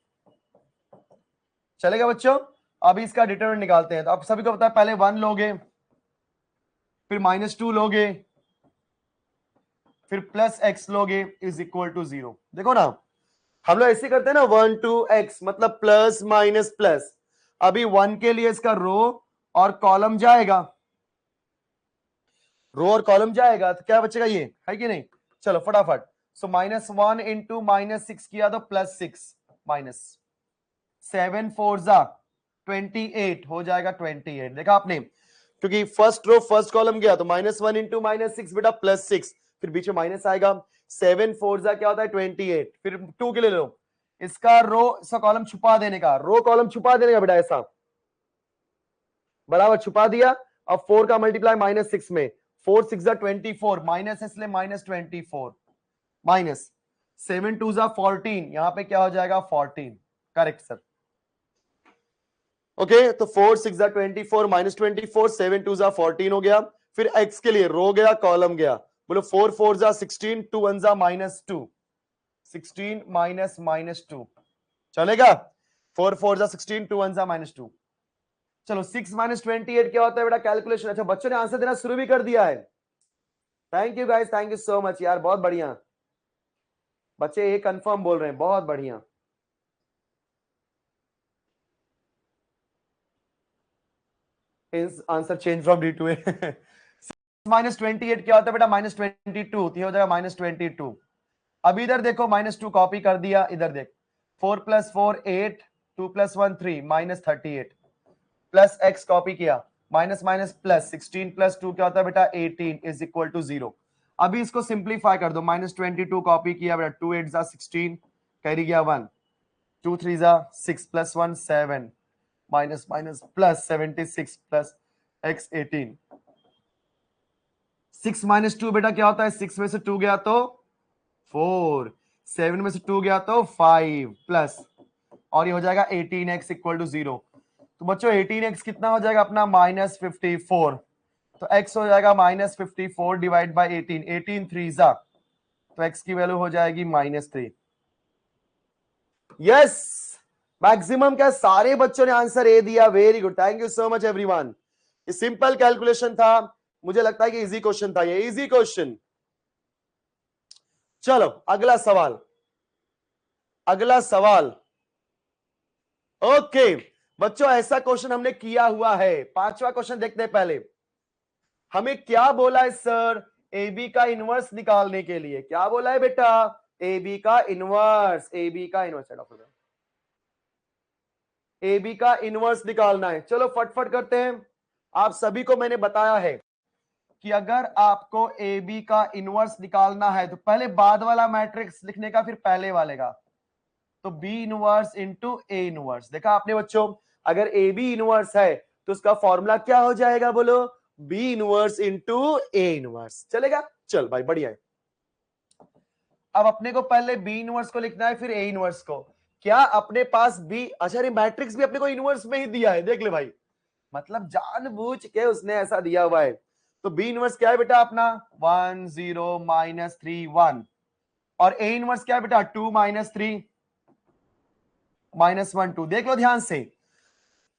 चलेगा बच्चों। अभी इसका डिटरमिनेंट निकालते हैं। तो आप सभी को पता है पहले 1 लोगे, फिर -2 लोगे, फिर +x लोगे इज इक्वल टू 0। देखो ना हम लोग ऐसे करते हैं ना, 1 2x मतलब प्लस माइनस प्लस। अभी 1 के लिए इसका रो और कॉलम जाएगा, रो और कॉलम जाएगा तो क्या बचेगा, ये है कि नहीं? चलो फटाफट, सो -1 इंटू -6 किया तो +6 माइनस 7 4 जा 28 हो जाएगा 28। देखा आपने, क्योंकि फर्स्ट रो फर्स्ट कॉलम गया तो -1 इंटू -6 बेटा +6, फिर बीच में माइनस आएगा। 7 4 जा क्या होता है 28, फिर 2 के लिए लो, इसका रो इसका कॉलम छुपा देने का, रो कॉलम छुपा देने का बेटा, ऐसा बराबर छुपा दिया। अब 4 का मल्टीप्लाई -6 में, 4 6 जा 24 माइनस, इसलिए -24 माइनस 7 2 जा 14, यहां पे क्या हो जाएगा 14। Correct sir. ओके तो 4 6 जा 24 -24 7 2 जा 14 हो गया। फिर x के लिए रो गया कॉलम गया, बोलो 4 4 जा 16 2 1 जा -2 16 -2 चलेगा। 4 4 जा 16 2 1 जा -2। चलो 6 -28 क्या होता है बेटा कैलकुलेशन। अच्छा बच्चों ने आंसर देना शुरू भी कर दिया है, thank you guys, thank you so much यार, बहुत बढ़िया बच्चे, ये कंफर्म बोल रहे हैं, बहुत बढ़िया। Answer change from D to A. -28 क्या होता है बेटा -22, तो हो जाएगा -22। अब इधर देखो -2 कॉपी कर दिया, इधर देख 4 + 4 8 2 + 1 3 -38 प्लस x कॉपी किया, माइनस माइनस प्लस 16 + 2 क्या होता है बेटा 18 इज इक्वल टू 0। अभी इसको सिंप्लीफाई कर दो, -22 कॉपी किया बेटा, 2 8 जा 16, कैरी गया 1, 2 3 जा 6 + 1 7, minus minus plus 76 plus x 18, 6 - 2 बेटा क्या होता है, 6 में से 2 गया तो 4, 7 में से 2 गया तो 5 प्लस, और ये हो जाएगा 18x = 0। तो बच्चों 18x कितना हो जाएगा अपना, -54, तो x हो जाएगा -54 डिवाइड बाय 18, 18 3 जा, तो x की वैल्यू हो जाएगी -3। यस, मैक्सिमम क्या सारे बच्चों ने आंसर ए दिया, very good, thank you so much everyone. ये सिंपल कैलकुलेशन था, मुझे लगता है कि इजी क्वेश्चन था, ये इजी क्वेश्चन। चलो अगला सवाल, अगला सवाल। ओके बच्चों, ऐसा क्वेश्चन हमने किया हुआ है। पांचवा क्वेश्चन देखते हैं पहले। हमें क्या बोला है सर, ए बी का इनवर्स निकालने के लिए। क्या बोला है बेटा, ए बी का इनवर्स, ए बी का इनवर्स, ए बी का इनवर्स निकालना है। चलो फटफट करते हैं। आप सभी को मैंने बताया है कि अगर आपको ए बी का इनवर्स निकालना है तो पहले बाद वाला मैट्रिक्स लिखने का, फिर पहले वाले का। तो B inverse into A inverse, देखा आपने बच्चों, अगर ए बी इनवर्स है तो उसका फॉर्मूला क्या हो जाएगा, बोलो, B inverse into A inverse. चलेगा, चल भाई बढ़िया है। अब अपने को पहले बी इनवर्स को लिखना है, फिर ए इनवर्स को। क्या अपने पास बी, अच्छा ये मैट्रिक्स भी अपने को इनवर्स में ही दिया है, देख ले भाई, मतलब जानबूझ के उसने ऐसा दिया हुआ है। तो बी इनवर्स क्या है बेटा अपना, 1 0 -3 1, और ए इनवर्स क्या है बेटा, 2 -3 -1 2। देख लो ध्यान से,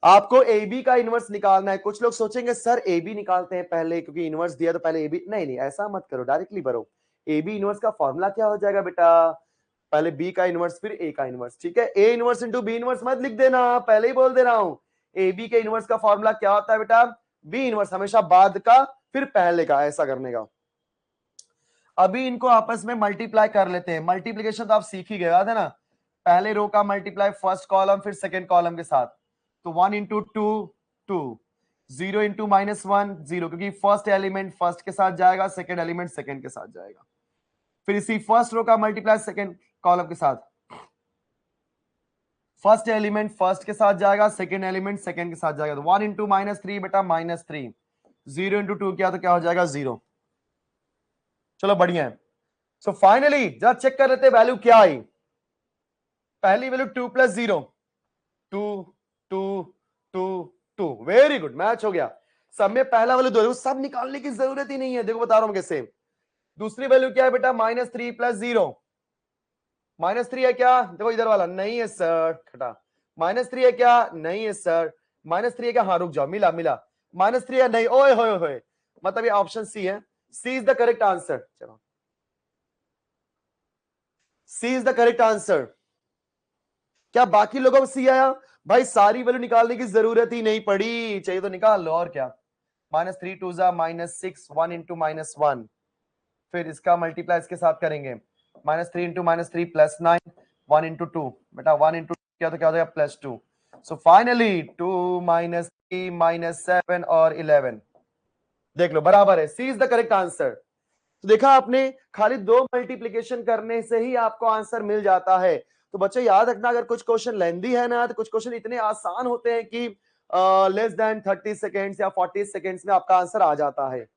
आपको ए बी का इनवर्स निकालना है। कुछ लोग सोचेंगे सर ए बी निकालते हैं पहले, क्योंकि इनवर्स दिया तो पहले ए बी, नहीं नहीं ऐसा मत करो, डायरेक्टली भरो। ए बी इनवर्स का फॉर्मूला क्या हो जाएगा बेटा, पहले बी का इनवर्स फिर ए का इनवर्स, ठीक है। A inverse into B inverse मत लिख देना, पहले ही बोल दे रहा हूं। ए बी के इनवर्स का फॉर्मूला क्या होता है बेटा, बी इनवर्स हमेशा बाद का फिर पहले का, ऐसा करने का। अभी इनको आपस में मल्टीप्लाई कर लेते हैं। मल्टीप्लीकेशन तो आप सीख ही गए, याद है ना, पहले रो का मल्टीप्लाई फर्स्ट कॉलम फिर सेकंड कॉलम के साथ। तो 1 × 2 2, 0 × -1 0, क्योंकि फर्स्ट एलिमेंट फर्स्ट के साथ जाएगा, सेकंड एलिमेंट सेकंड के साथ जाएगा। फिर इसी फर्स्ट रो का मल्टीप्लाई सेकंड कॉलम के साथ, फर्स्ट एलिमेंट फर्स्ट के साथ जाएगा, सेकंड एलिमेंट सेकंड के साथ जाएगा। तो 1 × -3 बेटा -3, 0 × 2 किया तो क्या हो जाएगा 0। चलो बढ़िया है। सो फाइनली जरा चेक कर लेते वैल्यू क्या आई। पहली वैल्यू 2 + 0, 2 2 2 2, वेरी गुड, मैच हो गया। सब में पहला वैल्यू 2, सब निकालने की जरूरत ही नहीं है, देखो बता रहा हूं कैसे। दूसरी वैल्यू क्या है बेटा, -3 + 0, -3 है क्या, देखो इधर वाला नहीं है सर, खटा, -3 है क्या, नहीं है सर, -3 है क्या, हाँ रुक जाओ, मिला मिला, -3 है नहीं, ओए होए होए, मतलब ये ऑप्शन सी है, सी इज द करेक्ट आंसर। चलो सी इज द करेक्ट आंसर। क्या बाकी लोगों को सी आया, भाई सारी वैल्यू निकालने की जरूरत ही नहीं पड़ी, चाहिए तो निकाल लो और क्या। -3 2 जा -6, 1 × -1, फिर इसका मल्टीप्लाई इसके साथ करेंगे, -3 × -3 +9, 1 × 2 बेटा, 1 × 2 क्या तो क्या हो जाएगा +2। सो फाइनली 2 -3 -7 और 11, देख लो बराबर है, सी इज द करेक्ट आंसर। तो देखा आपने, खाली 2 मल्टीप्लीकेशन करने से ही आपको आंसर मिल जाता है। तो बच्चे याद रखना, अगर कुछ क्वेश्चन लेंदी है ना, तो कुछ क्वेश्चन इतने आसान होते हैं कि लेस देन 30 सेकेंड्स या 40 सेकेंड्स में आपका आंसर आ जाता है।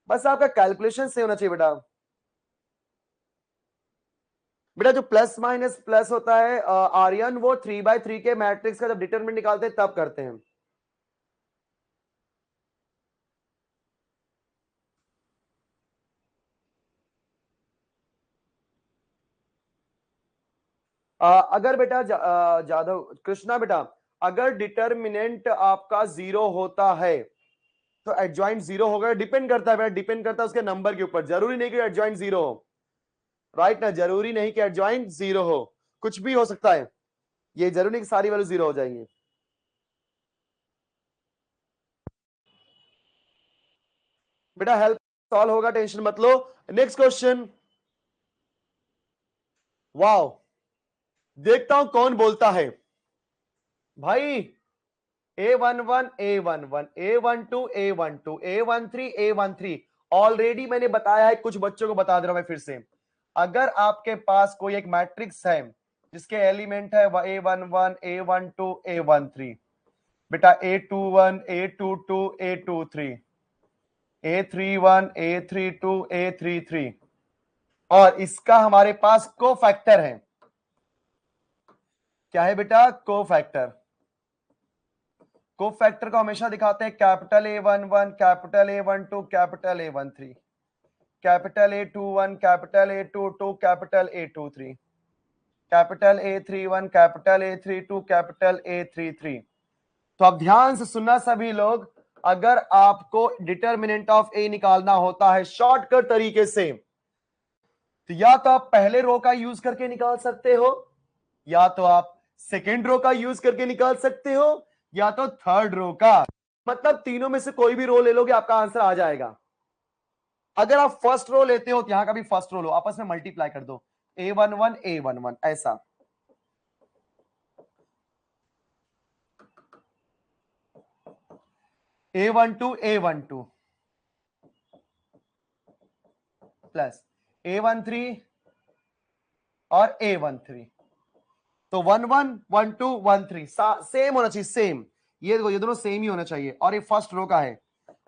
बस आपका कैलकुलेशन से होना चाहिए बेटा। बेटा जो प्लस माइनस प्लस होता है आर्यन, वो 3/3 के मैट्रिक्स का जब डिटरमिनेंट निकालते हैं तब करते हैं। अगर बेटा जाधव कृष्णा बेटा, अगर डिटरमिनेंट आपका 0 होता है तो एडजॉइंट 0 होगा। डिपेंड करता है बेटा, डिपेंड करता है उसके नंबर के ऊपर, जरूरी नहीं कि एडजॉइंट 0 हो, राइट ना, जरूरी नहीं कि एडजॉइंट 0 हो, कुछ भी हो सकता है, ये जरूरी नहीं कि सारी वैल्यू 0 हो जाएंगी। बेटा हेल्प सॉल्व होगा, टेंशन मत लो। नेक्स्ट क्वेश्चन, वाओ, देखता हूं कौन बोलता है भाई। A11 A11 A12 A12 A13 A13, already मैंने बताया है, कुछ बच्चों को बता दे रहा हूं मैं फिर से। अगर आपके पास कोई एक मैट्रिक्स है जिसके एलिमेंट है A11 A12 A13, बेटा A21 A22 A23 A31 A32 A33, और इसका हमारे पास कोफैक्टर है। क्या है बेटा? कोफैक्टर। कोफैक्टर को हमेशा दिखाते हैं capital A11 capital A12 capital A13, capital A21 capital A22 capital A23, capital A31 capital A32 capital A33। तो अब ध्यान से सुनना सभी लोग, अगर आपको डिटर्मिनेंट ऑफ ए निकालना होता है शॉर्टकट तरीके से, तो या तो आप पहले रो का यूज करके निकाल सकते हो, या तो आप सेकेंड रो का यूज करके निकाल सकते हो, या तो थर्ड रो का। मतलब तीनों में से कोई भी रो ले लोगे आपका आंसर आ जाएगा। अगर आप फर्स्ट रो लेते हो तो यहां का भी फर्स्ट रो लो, आपस में मल्टीप्लाई कर दो, A11 A11 ऐसा। A12 A12 प्लस A13 और A13, तो 11 12 13 सेम होना चाहिए, सेम। ये देखो ये दोनों सेम ही होना चाहिए, और ये फर्स्ट रो का है।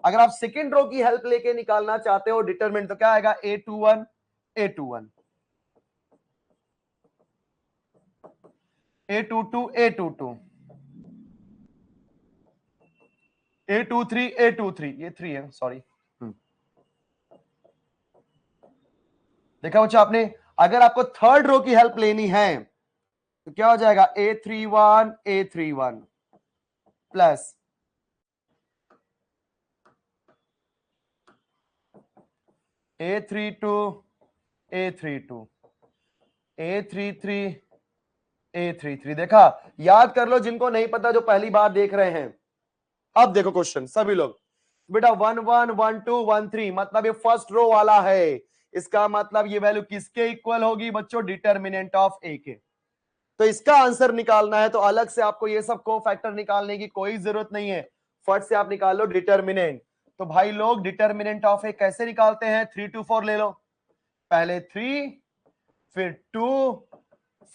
अगर आप सेकंड रो की हेल्प लेके निकालना चाहते हो डिटरमिनेंट, तो क्या आएगा? A21 A21 A22 A22 A23 A23, ये 3 है, सॉरी। देखा बच्चा आपने? अगर आपको थर्ड रो की हेल्प लेनी है तो क्या हो जाएगा? A31 A31 plus A32 A32 A33 A33। देखा? याद कर लो जिनको नहीं पता, जो पहली बार देख रहे हैं। अब देखो क्वेश्चन सभी लोग, बेटा 11 12 13 मतलब ये फर्स्ट रो वाला है, इसका मतलब ये वैल्यू किसके इक्वल होगी बच्चों? डिटर्मिनेंट ऑफ ए के। तो इसका आंसर निकालना है तो अलग से आपको ये सब को फैक्टर निकालने की कोई जरूरत नहीं है, फट से आप निकाल लो डिटर्मिनेंट। तो भाई लोग डिटर्मिनेंट ऑफ ए कैसे निकालते हैं? 3 2 4 ले लो, पहले 3 फिर 2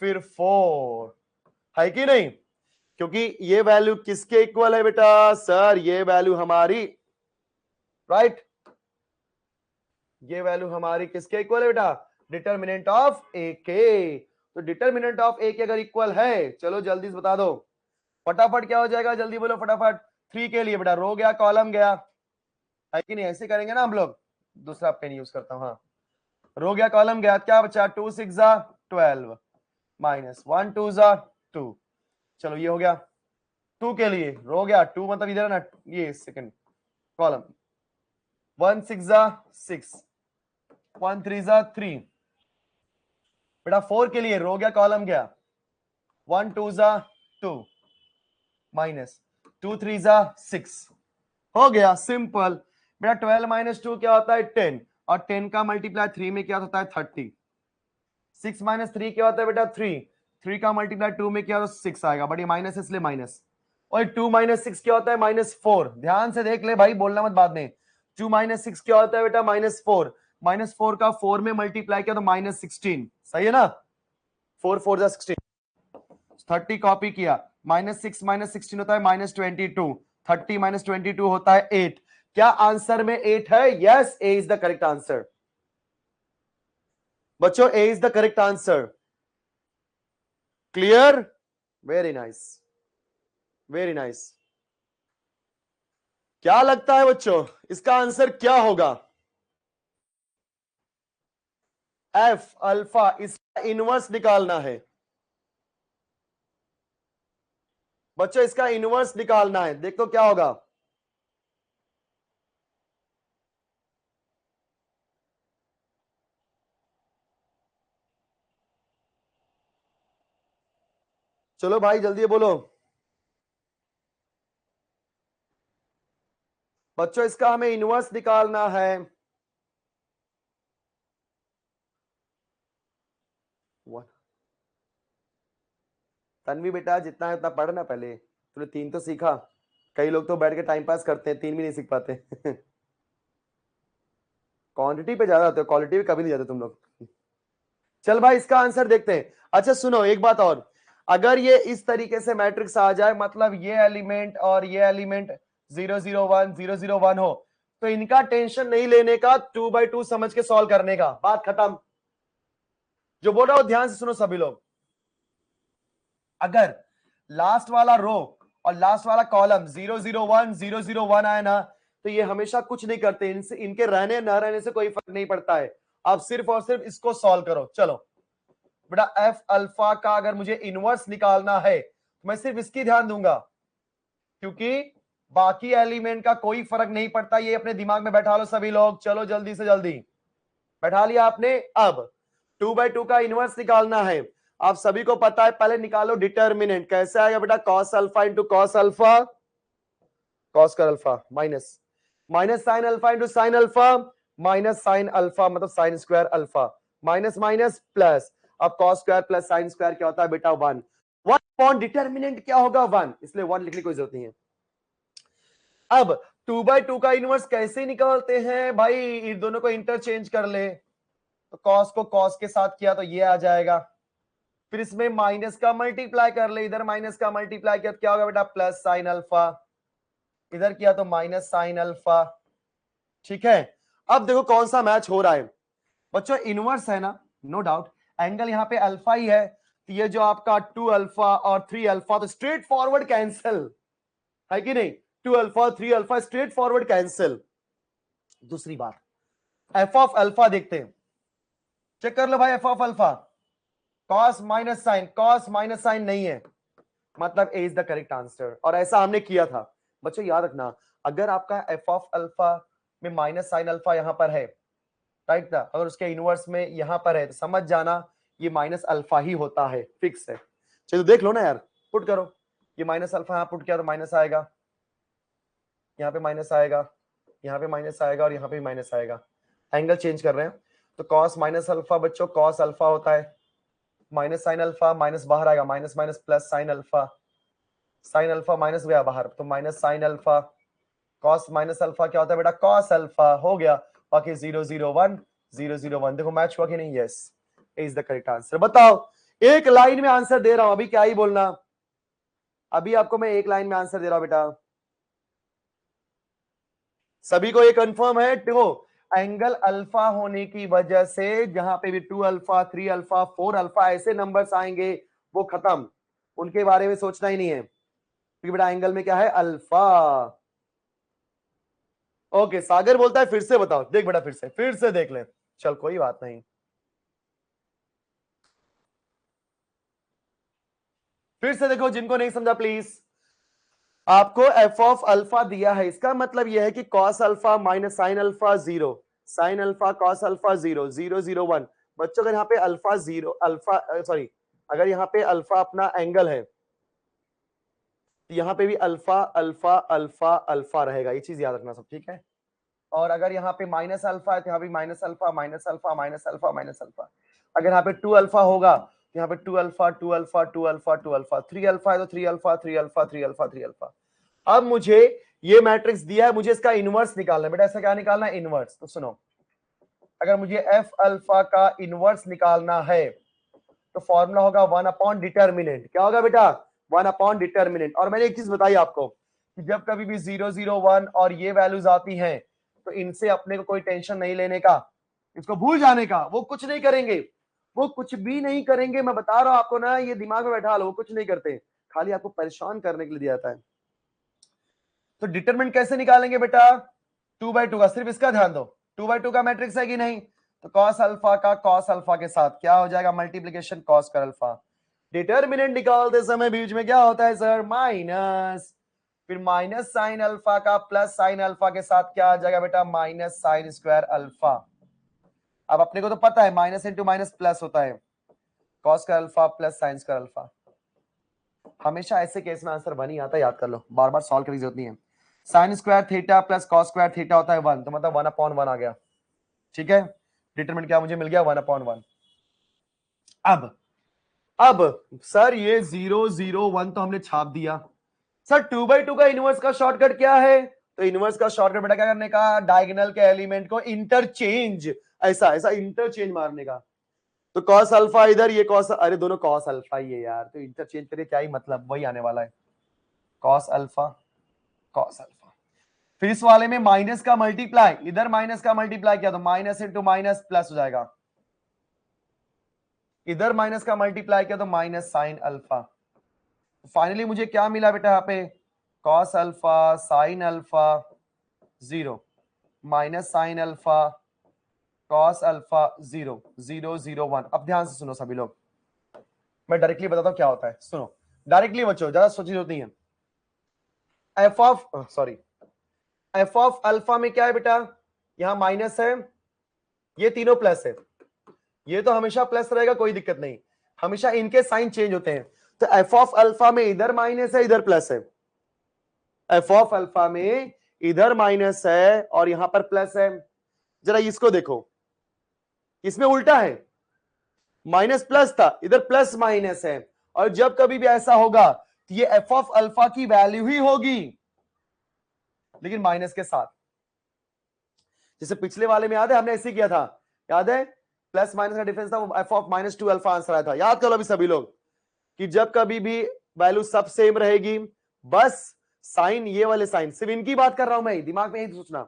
फिर 4, है कि नहीं? क्योंकि ये वैल्यू किसके इक्वल है बेटा? सर ये वैल्यू हमारी, राइट, ये वैल्यू हमारी किसके इक्वल है बेटा? डिटर्मिनेंट ऑफ ए के। तो डिटर्मिनेंट ऑफ ए के अगर इक्वल है, चलो जल्दी से बता दो फटाफट, क्या हो जाएगा? जल्दी बोलो फटाफट। 3 के लिए बेटा रो गया कॉलम गया, है कि नहीं? ऐसे करेंगे ना हम लोग, दूसरा पेन यूज करता हूं। हाँ, रो गया कॉलम गया, क्या बचा? 2 6 12 माइनस 1 2 2। चलो ये हो गया। 2 के लिए रो गया, 2 मतलब इधर ना, ये सेकंड कॉलम, 1 6 6 1 3 3। बेटा 4 के लिए रो गया कॉलम गया, 1 2 2 माइनस 2 3 6, हो गया सिंपल। बेटा 12 माइनस 2 क्या होता है? 10, और 10 का मल्टीप्लाई 3 में क्या होता है? 30। 6 माइनस 3 क्या होता है बेटा? 3, 3 का मल्टीप्लाई 2 में क्या होता है? 6 आएगा, बट ये माइनस इसलिए माइनस। और 2 माइनस 6 क्या होता है? -4। ध्यान से देख ले भाई, बोलना मत बाद में। 2 माइनस 6 क्या होता है बेटा? -4। -4 का 4 में मल्टीप्लाई किया तो -16, सही है ना? 4 4 16, 30 कॉपी किया, -6 -16 होता है -22, 30 -22 होता है 8। क्या आंसर में 8 है? Yes, A is the correct answer बच्चों, A is the correct answer. Clear? Very nice, very nice. क्या लगता है बच्चों इसका आंसर क्या होगा? एफ अल्फा, इसका इनवर्स निकालना है बच्चों, इसका इनवर्स निकालना है। देखो क्या होगा। चलो भाई जल्दी बोलो बच्चों, इसका हमें इनवर्स निकालना है। तन्वी बेटा जितना है उतना पढ़ ना, पहले तूने 3 तो सीखा। कई लोग तो बैठ के टाइम पास करते हैं, 3 भी नहीं सीख पाते। क्वांटिटी पे ज्यादा होते हो, क्वालिटी पे कभी नहीं जाते तुम लोग। चल भाई इसका आंसर देखते हैं। अच्छा सुनो एक बात और, अगर ये इस तरीके से मैट्रिक्स आ जाए, मतलब ये एलिमेंट और ये एलिमेंट 001 001 हो, तो इनका टेंशन नहीं लेने का, 2x2 समझ के सॉल्व करने का, बात खत्म। जो बोल रहा हो ध्यान से सुनो सभी लोग। अगर लास्ट वाला रो और लास्ट वाला कॉलम 001 001 आए ना, तो ये हमेशा कुछ नहीं करते, इनसे इनके रहने न रहने से कोई फर्क नहीं पड़ता है। आप सिर्फ और सिर्फ इसको सॉल्व करो। चलो बेटा एफ अल्फा का अगर मुझे इनवर्स निकालना है तो मैं सिर्फ इसकी ध्यान दूंगा, क्योंकि बाकी एलिमेंट का कोई फर्क नहीं पड़ता। ये अपने दिमाग में बैठा लो सभी लोग, चलो जल्दी से जल्दी बैठा लिया आपने। अब 2x2 का इनवर्स निकालना है, आप सभी को पता है, पहले निकालो डिटर्मिनेंट। कैसे आएगा बेटा, cos alpha into cos alpha, cos कर alpha minus minus sine alpha into sine alpha, minus sine alpha मतलब sine square alpha, minus minus plus. अब cos square plus sine square क्या होता है बेटा 1, 1 अपॉन डिटर्मिनेंट क्या होगा 1, इसलिए 1 लिखने की कोई जरूरत नहीं है। अब 2x2 का इनवर्स कैसे निकालते हैं भाई, इन दोनों को इंटरचेंज कर ले, तो कॉस को कॉस के साथ किया तो ये आ जाएगा, फिर इसमें माइनस का मल्टीप्लाई कर ले, इधर माइनस का मल्टीप्लाई किया तो क्या होगा बेटा प्लस साइन अल्फा, इधर किया तो माइनस साइन अल्फा। ठीक है, अब देखो कौन सा मैच हो रहा है बच्चों, इनवर्स है ना, नो डाउट, एंगल यहां पे अल्फा ही है, तो ये जो आपका 2 अल्फा और 3 अल्फा तो स्ट्रेट फॉरवर्ड कैंसिल है कि नहीं, 2 alpha 3 alpha straight forward cancel. दूसरी बात एफ ऑफ अल्फा देखते हैं, चेक कर लो भाई f of alpha, cos minus sine, cos minus sine नहीं है, मतलब A is the correct answer, और ऐसा हमने किया था। बच्चों याद रखना, अगर आपका एफ ऑफ अल्फा में माइनस साइन अल्फा यहां पर है, राइट था, अगर उसके इनवर्स में यहां पर है तो समझ जाना ये माइनस अल्फा ही होता है, फिक्स है। चलो देख लो ना यार, पुट करो, ये माइनस अल्फा यहां पुट किया तो माइनस आएगा, यहाँ पे माइनस आएगा, यहाँ पे माइनस आएगा और यहाँ पे माइनस आएगा, एंगल चेंज कर रहे हैं, तो कॉस माइनस अल्फा बच्चों कॉस अल्फा होता है, माइनस साइन अल्फा माइनस बाहर आएगा, minus minus plus sine alpha, sine alpha minus गया बाहर तो minus sine alpha, cos minus alpha क्या होता है बेटा कॉस अल्फा, हो गया। बाकी 001 001 देखो मैच हुआ कि नहीं, yes is the correct answer. बताओ एक लाइन में आंसर दे रहा हूं, अभी क्या ही बोलना, अभी आपको मैं एक लाइन में आंसर दे रहा हूं बेटा, सभी को ये कंफर्म है। देखो एंगल अल्फा होने की वजह से जहां पे भी 2 अल्फा 3 अल्फा 4 अल्फा ऐसे नंबर्स आएंगे वो खत्म, उनके बारे में सोचना ही नहीं है, क्योंकि बेटा एंगल में क्या है अल्फा। ओके सागर बोलता है फिर से बताओ, देख बेटा फिर से देख ले, चल कोई बात नहीं, फिर से देखो जिनको नहीं समझा प्लीज। आपको एफ ऑफ अल्फा दिया है, इसका मतलब यह है कि cos alpha minus sine alpha 0, sign alpha cos alpha 0 001। बच्चों अगर यहाँ पे अल्फा 0 अल्फा सॉरी, अगर यहाँ पे अल्फा अपना एंगल है तो यहाँ पे भी अल्फा अल्फा अल्फा अल्फा रहेगा, ये चीज याद रखना सब, ठीक है। और अगर यहाँ पे माइनस अल्फा है तो यहाँ पे minus alpha minus alpha minus alpha minus alpha. अगर यहाँ पे 2 अल्फा होगा तो यहाँ पे 2 alpha 2 alpha 2 alpha 2 alpha, 3 alpha है तो 3 अल्फा 3 अल्फा 3 अल्फा 3 अल्फा। अब मुझे ये मैट्रिक्स दिया है, मुझे इसका इनवर्स निकालना है बेटा, ऐसा क्या निकालना है इनवर्स, तो सुनो अगर मुझे एफ अल्फा का इनवर्स निकालना है तो फॉर्मूला होगा 1 अपॉन डिटर्मिनेंट, क्या होगा बेटा 1 अपॉन डिटर्मिनेंट। और मैंने एक चीज बताई आपको कि जब कभी भी 001 और ये वैल्यूज आती हैं तो इनसे अपने को कोई टेंशन नहीं लेने का, इसको भूल जाने का, वो कुछ नहीं करेंगे, वो कुछ भी नहीं करेंगे, मैं बता रहा हूं आपको ना, ये दिमाग में बैठा लो, वो कुछ नहीं करते, खाली आपको परेशान करने के लिए दिया जाता है। तो डिटरमिनेंट कैसे निकालेंगे बेटा 2/2 का, सिर्फ इसका ध्यान दो, 2/2 का मैट्रिक्स है कि नहीं, तो कॉस अल्फा का कॉस अल्फा के साथ क्या हो जाएगा मल्टीप्लीकेशन कॉस कर अल्फा। डिटरमिनेंट निकालते समय बीच में क्या होता है सर माइनस, फिर माइनस साइन अल्फा का प्लस साइन अल्फा के साथ क्या आ जाएगा बेटा माइनस साइन स्क्वायर अल्फा। अब अपने को तो पता है माइनस इंटू माइनस प्लस होता है, कॉस का alpha plus sine square alpha. हमेशा ऐसे केस में आंसर 1 ही आता है, याद कर लो, बार बार सॉल्व करने की जरूरत नहीं है। Sine square theta plus cos square theta होता है 1, तो मतलब 1/1 आ गया, ठीक है। डिटरमिनेंट क्या मुझे मिल गया 1/1। अब सर ये 001 तो हमने छाप दिया, सर 2/2 का इनवर्स का शॉर्टकट क्या है, तो इनवर्स का शॉर्टकट बेटा क्या करने का, डायगोनल के एलिमेंट को इंटरचेंज, ऐसा ऐसा इंटरचेंज मारने का। तो कॉस अल्फा इधर, ये कॉस, अरे दोनों कॉस अल्फा ही है यार, तो इंटरचेंज करके क्या ही मतलब, वही आने वाला है कॉस अल्फा कॉस अल्फा। फिर इस वाले में माइनस का मल्टीप्लाई, इधर माइनस का मल्टीप्लाई किया तो माइनस इंटू माइनस प्लस हो जाएगा, इधर माइनस का मल्टीप्लाई किया तो माइनस साइन अल्फा। फाइनली मुझे क्या मिला बेटा यहाँ पे, cos alpha sine alpha 0 minus sine alpha cos alpha 0 0 0 1। अब ध्यान से सुनो सभी लोग, मैं डायरेक्टली बताता हूं क्या होता है, सुनो डायरेक्टली बच्चों, ज्यादा सोचने की जरूरत नहीं है। एफ ऑफ अल्फा में क्या है बेटा, यहां माइनस है, ये तीनों प्लस है, ये तो हमेशा प्लस रहेगा, कोई दिक्कत नहीं, हमेशा इनके साइन चेंज होते हैं। तो एफ ऑफ अल्फा में इधर माइनस है इधर प्लस है, एफ ऑफ अल्फा में इधर माइनस है और यहां पर प्लस है। जरा इसको देखो, इसमें उल्टा है, माइनस प्लस था, इधर प्लस माइनस है, और जब कभी भी ऐसा होगा तो ये एफ ऑफ अल्फा की वैल्यू ही होगी, लेकिन माइनस के साथ। जैसे पिछले वाले में याद है हमने ऐसे किया था, याद है, प्लस माइनस का डिफरेंस था, वो F of minus 2 alpha answer आया था। याद करो अभी सभी लोग कि जब कभी भी वैल्यू सब सेम रहेगी, बस साइन, ये वाले साइन, सिर्फ इनकी बात कर रहा हूं मैं, दिमाग में यही सोचना,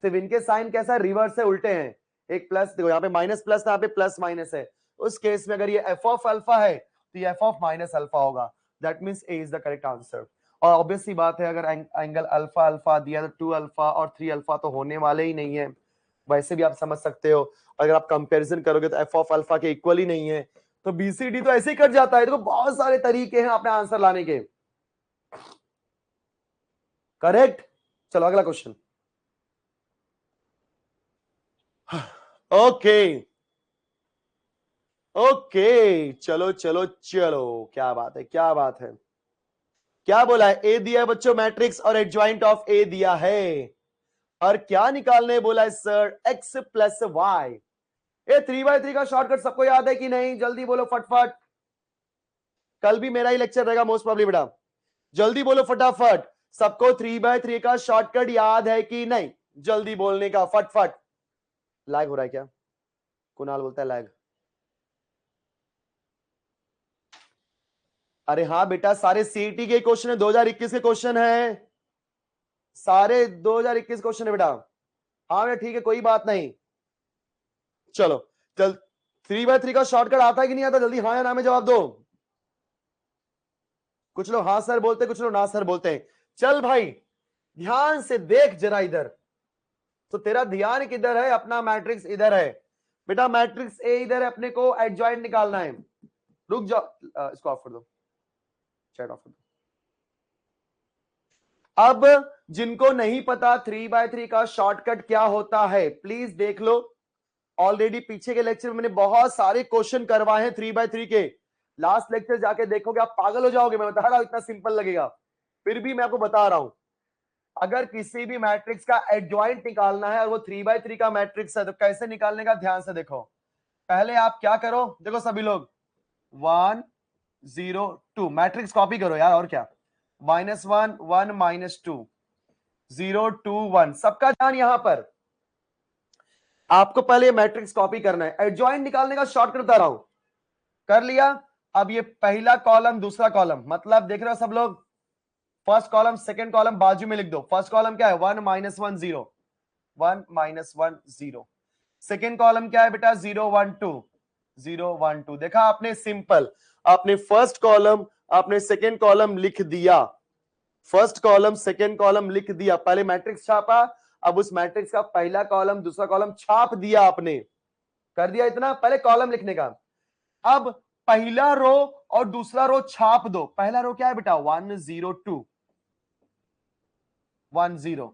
सिर्फ इनके साइन कैसा है, रिवर्स है, उल्टे हैं। एक प्लस देखो, यहाँ पे माइनस प्लस था, यहाँ पे प्लस माइनस है। उस केस में अगर ये एफ ऑफ अल्फा है तो ये एफ ऑफ माइनस अल्फा होगा, that means A is the correct answer. और ऑब्वियस सी बात है, अगर एंगल अल्फा अल्फा दिया तो 2 अल्फा और 3 अल्फा तो होने वाले ही नहीं है, वैसे भी आप समझ सकते हो। अगर आप कंपैरिजन करोगे तो एफ ऑफ अल्फा के इक्वल ही नहीं है, तो बीसीडी तो ऐसे ही कट जाता है। देखो बहुत सारे तरीके हैं अपने आंसर लाने के, करेक्ट। चलो अगला क्वेश्चन। ओके ओके, चलो चलो चलो, क्या बात है क्या बात है, क्या बोला है, ए दिया है बच्चों मैट्रिक्स और एडजॉइंट ऑफ ए दिया है, और क्या निकालने बोला है सर, एक्स प्लस वाई। ये 3/3 का शॉर्टकट सबको याद है कि नहीं, जल्दी बोलो फटफट, कल भी मेरा ही लेक्चर रहेगा मोस्ट प्रॉब्ली बेटा, जल्दी बोलो फटाफट, सबको 3/3 का शॉर्टकट याद है कि नहीं, जल्दी बोलने का फटफट। लैग हो रहा है क्या, कुणाल बोलता है लैग। अरे हाँ बेटा, सारे सीईटी के क्वेश्चन है, 2021 के क्वेश्चन है, सारे 2021 क्वेश्चन है बेटा। हाँ बेटा ठीक है, कोई बात नहीं, चलो चल, 3/3 का शॉर्टकट आता है कि नहीं आता, जल्दी हाँ या ना में जवाब दो। कुछ लोग हाँ सर बोलते, कुछ लोग ना सर बोलते हैं। चल भाई ध्यान से देख जरा इधर, तो तेरा ध्यान किधर है, अपना मैट्रिक्स इधर है बेटा, मैट्रिक्स ए इधर है, अपने को एडजॉइंट निकालना है। रुक जाओ, इसको ऑफ कर दो, चैट ऑफ कर दो। अब जिनको नहीं पता 3/3 का शॉर्टकट क्या होता है, प्लीज देख लो, ऑलरेडी पीछे के लेक्चर में मैंने बहुत सारे क्वेश्चन करवाए हैं 3/3 के, लास्ट लेक्चर जाके देखोगे आप पागल हो जाओगे, मैं बता रहा हूं इतना सिंपल लगेगा, फिर भी मैं आपको बता रहा हूं। अगर किसी भी मैट्रिक्स का एडजॉइंट निकालना है और वो 3/3 का मैट्रिक्स है, तो कैसे निकालने का, ध्यान से देखो। पहले आप क्या करो, देखो सभी लोग, 1 0 2 मैट्रिक्स कॉपी करो यार, और क्या, -1 1 -2 0 2 1, सबका ध्यान यहां पर, आपको पहले मैट्रिक्स कॉपी करना है, एडजॉइंट निकालने का शॉर्टकट बता रहा हूं, कर लिया। अब ये पहला कॉलम दूसरा कॉलम, मतलब देख रहे हो सब लोग, फर्स्ट कॉलम सेकंड कॉलम बाजू में लिख दो। फर्स्ट कॉलम क्या है, 1 -1 0 1 -1 0, सेकंड कॉलम क्या है बेटा, 0 1 2 0 1 2। देखा आपने, सिंपल, आपने फर्स्ट कॉलम आपने सेकंड कॉलम लिख दिया, फर्स्ट कॉलम सेकंड कॉलम लिख दिया, पहले मैट्रिक्स छापा, अब उस मैट्रिक्स का पहला कॉलम दूसरा कॉलम छाप दिया आपने, कर दिया इतना, पहले कॉलम लिखने का। अब पहला रो और दूसरा रो छाप दो, पहला रो क्या है बेटा, 1 0 2 1 0,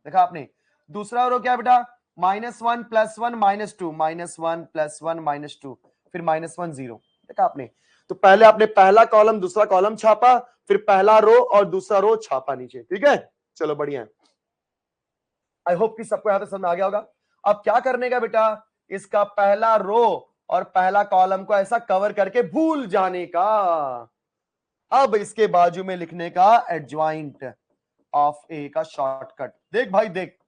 देखा आपने, दूसरा रो क्या है बेटा, -1 +1 -2 -1 +1 -2, फिर -1 0, देखा आपने। तो पहले आपने पहला कॉलम दूसरा कॉलम छापा, फिर पहला रो और दूसरा रो छापा नीचे, ठीक है, चलो बढ़िया है। आई होप कि सबको यहां तक समझ आ गया होगा। अब क्या करने का बेटा, इसका पहला रो और पहला कॉलम को ऐसा कवर करके भूल जाने का, अब इसके बाजू में लिखने का एडजॉइंट, ऑफ ए का शॉर्टकट। देख भाई देख,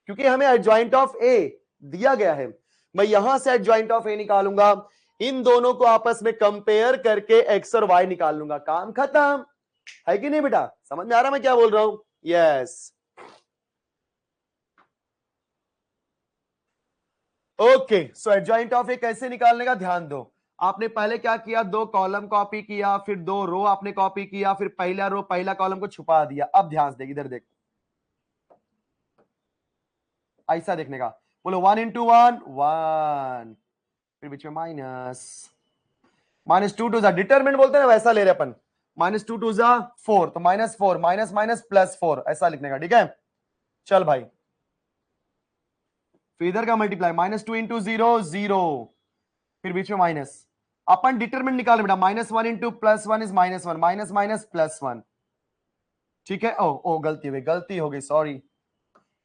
क्योंकि हमें एडजॉइंट ऑफ ए दिया गया है, मैं यहां से एडजॉइंट ऑफ ए निकालूंगा, इन दोनों को आपस में कंपेयर करके एक्स और वाई निकाल लूंगा, काम खत्म। है कि नहीं बेटा? समझ में आ रहा मैं क्या बोल रहा हूं? Yes. Okay, so adjoint of A कैसे निकालने का ध्यान दो। आपने पहले क्या किया, दो कॉलम कॉपी किया, फिर दो रो आपने कॉपी किया, फिर पहला रो पहला कॉलम को छुपा दिया। अब ध्यान से देख, इधर देख, ऐसा देखने का। बोलो 1 इंटू 1 1, फिर बीच में माइनस, -2 टू जा डिटरमिनेंट बोलते हैं ना, वैसा ले रहे अपन। -2 टू जा 4, तो -4 माइनस माइनस +4 ऐसा लिखने का, ठीक है। चल भाई, फिर इधर का मल्टीप्लाई, -2 इंटू 0 0, फिर बीच में माइनस। अपन डिटरमिनेंट निकाले बेटा, -1 इंटू +1 इज -1, माइनस माइनस +1, ठीक है। ओ गलती हो गई, सॉरी।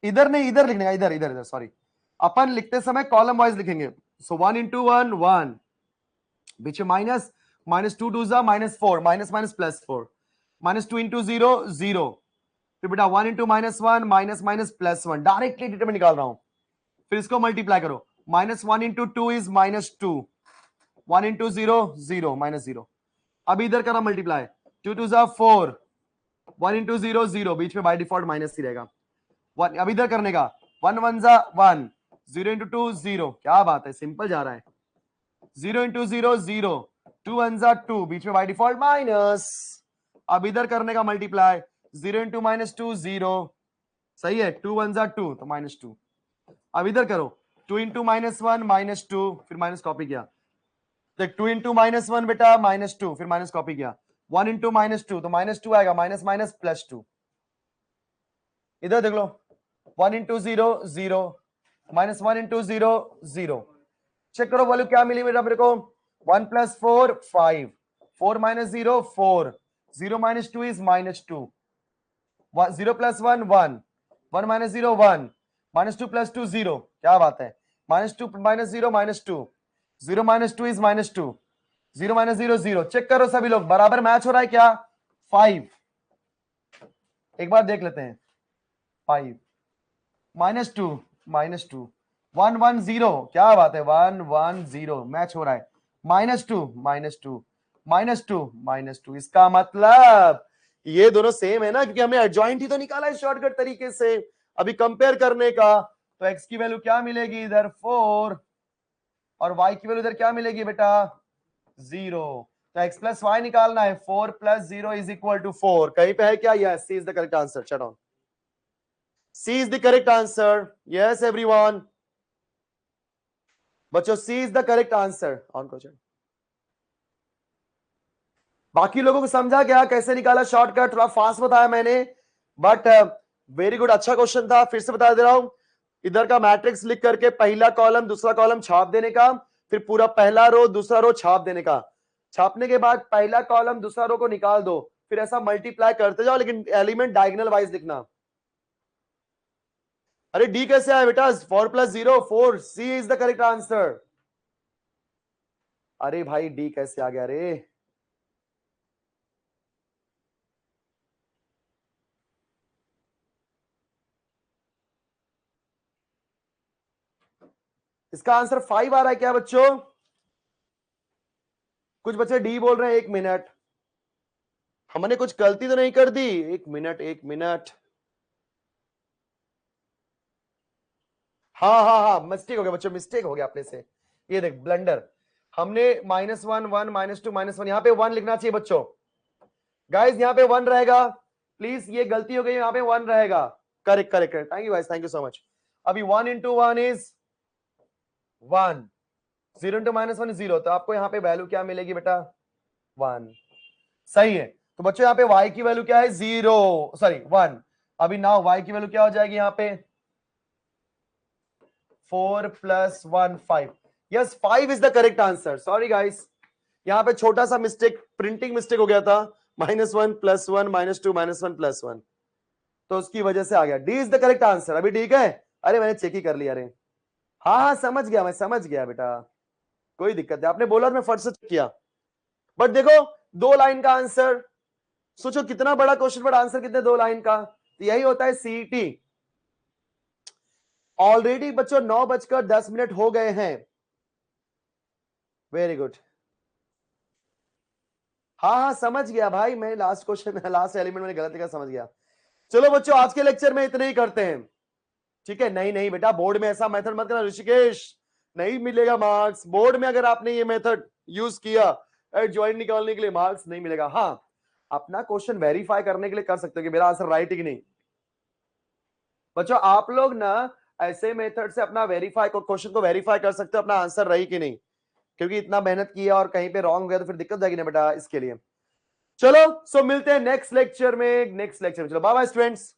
इधर नहीं, इधर लिखने का, इधर इधर इधर, सॉरी। अपन लिखते समय कॉलम वाइज लिखेंगे। सो 1 इंटू 1 1, बीच में माइनस, -2 टू जा -4, माइनस माइनस +4, -2 इंटू 0 0, फिर बेटा 1 into -1 minus minus +1, directly determinant निकाल रहा हूं। फिर इसको मल्टीप्लाई करो, -1 इंटू 2 इज -2, 1 इंटू 0 0, -0। अब इधर करा मल्टीप्लाई, 2 टू जा 4, 1 इंटू 0 0, बीच में बाय डिफॉल्ट माइनस ही रहेगा। अब इधर करने का, 1 1 जा 1, 0 इंटू 2 0, क्या बात है, सिंपल जा रहा है। 0 इंटू 0 0, 2 1 जा 2, बीच में बाय डिफॉल्ट माइनस। अब इधर करने का मल्टीप्लाई, 0 इंटू -2 0, सही है, 2 1 जा 2, तो -2। अब इधर करो, 2 इंटू -1 -2, फिर माइनस कॉपी किया, देख 2 इंटू -1 बेटा -2, फिर माइनस कॉपी किया, 1 इंटू -2, तो -2 आएगा, माइनस माइनस +2। इधर देख लो, 1 इंटू 0 0, -1 इंटू 0 0, चेक करो वैल्यू क्या मिली बेटा मेरे को, 1 + 4 5, 4 - 0 4, 0 - 2 इज -2, 0 + 1 1, 1 - 0 1, -2 + 2 0, क्या बात है, -2 - 0 -2, 0 - 2 इज -2, 0 - 0 0, चेक करो सभी लोग, बराबर मैच हो रहा है क्या? 5, एक बार देख लेते हैं, 5 -2 -2, 1 1 0, क्या बात है, 1 1 0, मैच हो रहा है, -2 -2 -2 -2, इसका मतलब ये दोनों सेम है ना, क्योंकि हमने एडजॉइंट ही तो निकाला है शॉर्टकट तरीके से। अभी कंपेयर करने का, तो x की वैल्यू क्या मिलेगी इधर 4, और y की वैल्यू इधर क्या मिलेगी बेटा 0, तो x + y निकालना है, 4 + 0 इज इक्वल टू 4, कहीं पे है क्या? Yes, C is the correct answer. Shut down, C is the correct answer. Yes, everyone. बच्चों C is the correct answer. On करो चैट। बाकी लोगों को समझा क्या कैसे निकाला शॉर्टकट? थोड़ा फास्ट बताया मैंने, बट वेरी गुड, अच्छा क्वेश्चन था। फिर से बता दे रहा हूं, इधर का मैट्रिक्स लिख करके पहला कॉलम दूसरा कॉलम छाप देने का, फिर पूरा पहला रो दूसरा रो छाप देने का। छापने के बाद पहला कॉलम दूसरा रो को निकाल दो, फिर ऐसा मल्टीप्लाई करते जाओ, लेकिन एलिमेंट डायगोनल वाइज लिखना। अरे डी कैसे आया बेटा? 4 + 0 4, C is the correct answer. अरे भाई डी कैसे आ गया रे? इसका आंसर 5 आ रहा है क्या बच्चों? कुछ बच्चे डी बोल रहे हैं, 1 मिनट, हमने कुछ गलती तो नहीं कर दी? 1 मिनट 1 मिनट, हाँ हाँ हाँ, मिस्टेक हो गया बच्चों, मिस्टेक हो गया अपने से। ये देख ब्लंडर, हमने -1 1 -2 -1, यहाँ पे 1 लिखना चाहिए बच्चों। गाइस यहाँ पे 1 रहेगा, प्लीज, ये गलती हो गई, यहाँ पे 1 रहेगा। Correct correct correct, thank you guys, thank you so much. अभी 1 इंटू 1 इज 1, 0 इंटू -1 इज 0, तो आपको यहाँ पे वैल्यू क्या मिलेगी बेटा 1, सही है। तो बच्चों यहाँ पे y की वैल्यू क्या है 0, सॉरी 1। अभी नाउ y की वैल्यू क्या हो जाएगी यहाँ पे 4 + 1 5, yes 5 is the correct answer. Sorry guys, यहाँ पे छोटा सा मिस्टेक, प्रिंटिंग मिस्टेक हो गया था, -1 + 1 -2 -1 + 1, तो उसकी वजह से आ गया। D is the correct answer. अभी ठीक है? अरे मैंने चेक ही कर लिया। अरे हाँ हाँ समझ गया, मैं समझ गया बेटा, कोई दिक्कत नहीं, आपने बोला मैं फट से चेक किया। बट देखो 2 लाइन का आंसर, सोचो कितना बड़ा क्वेश्चन, बट आंसर कितने 2 लाइन का। यही होता है सीईटी। ऑलरेडी बच्चों 9:10 हो गए हैं। Very good. हाँ हाँ समझ गया भाई, मैं लास्ट क्वेश्चन लास्ट एलिमेंट में गलती का समझ गया। चलो बच्चों आज के लेक्चर में इतने ही करते हैं, ठीक है। नहीं नहीं बेटा, बोर्ड में ऐसा मेथड मत करना ऋषिकेश, नहीं मिलेगा मार्क्स। बोर्ड में अगर आपने ये मेथड यूज किया ज्वाइन निकालने के लिए, मार्क्स नहीं मिलेगा। हाँ अपना क्वेश्चन वेरीफाई करने के लिए कर सकते हो कि मेरा आंसर राइट है कि नहीं। बच्चों आप लोग ना ऐसे मेथड से अपना वेरीफाई क्वेश्चन को वेरीफाई कर सकते हो अपना आंसर रही कि नहीं, क्योंकि इतना मेहनत किया और कहीं पे रॉन्ग हो गया तो फिर दिक्कत जाएगी ना बेटा, इसके लिए। चलो सो मिलते हैं नेक्स्ट लेक्चर में, चलो बाय बाय स्टूडेंट्स।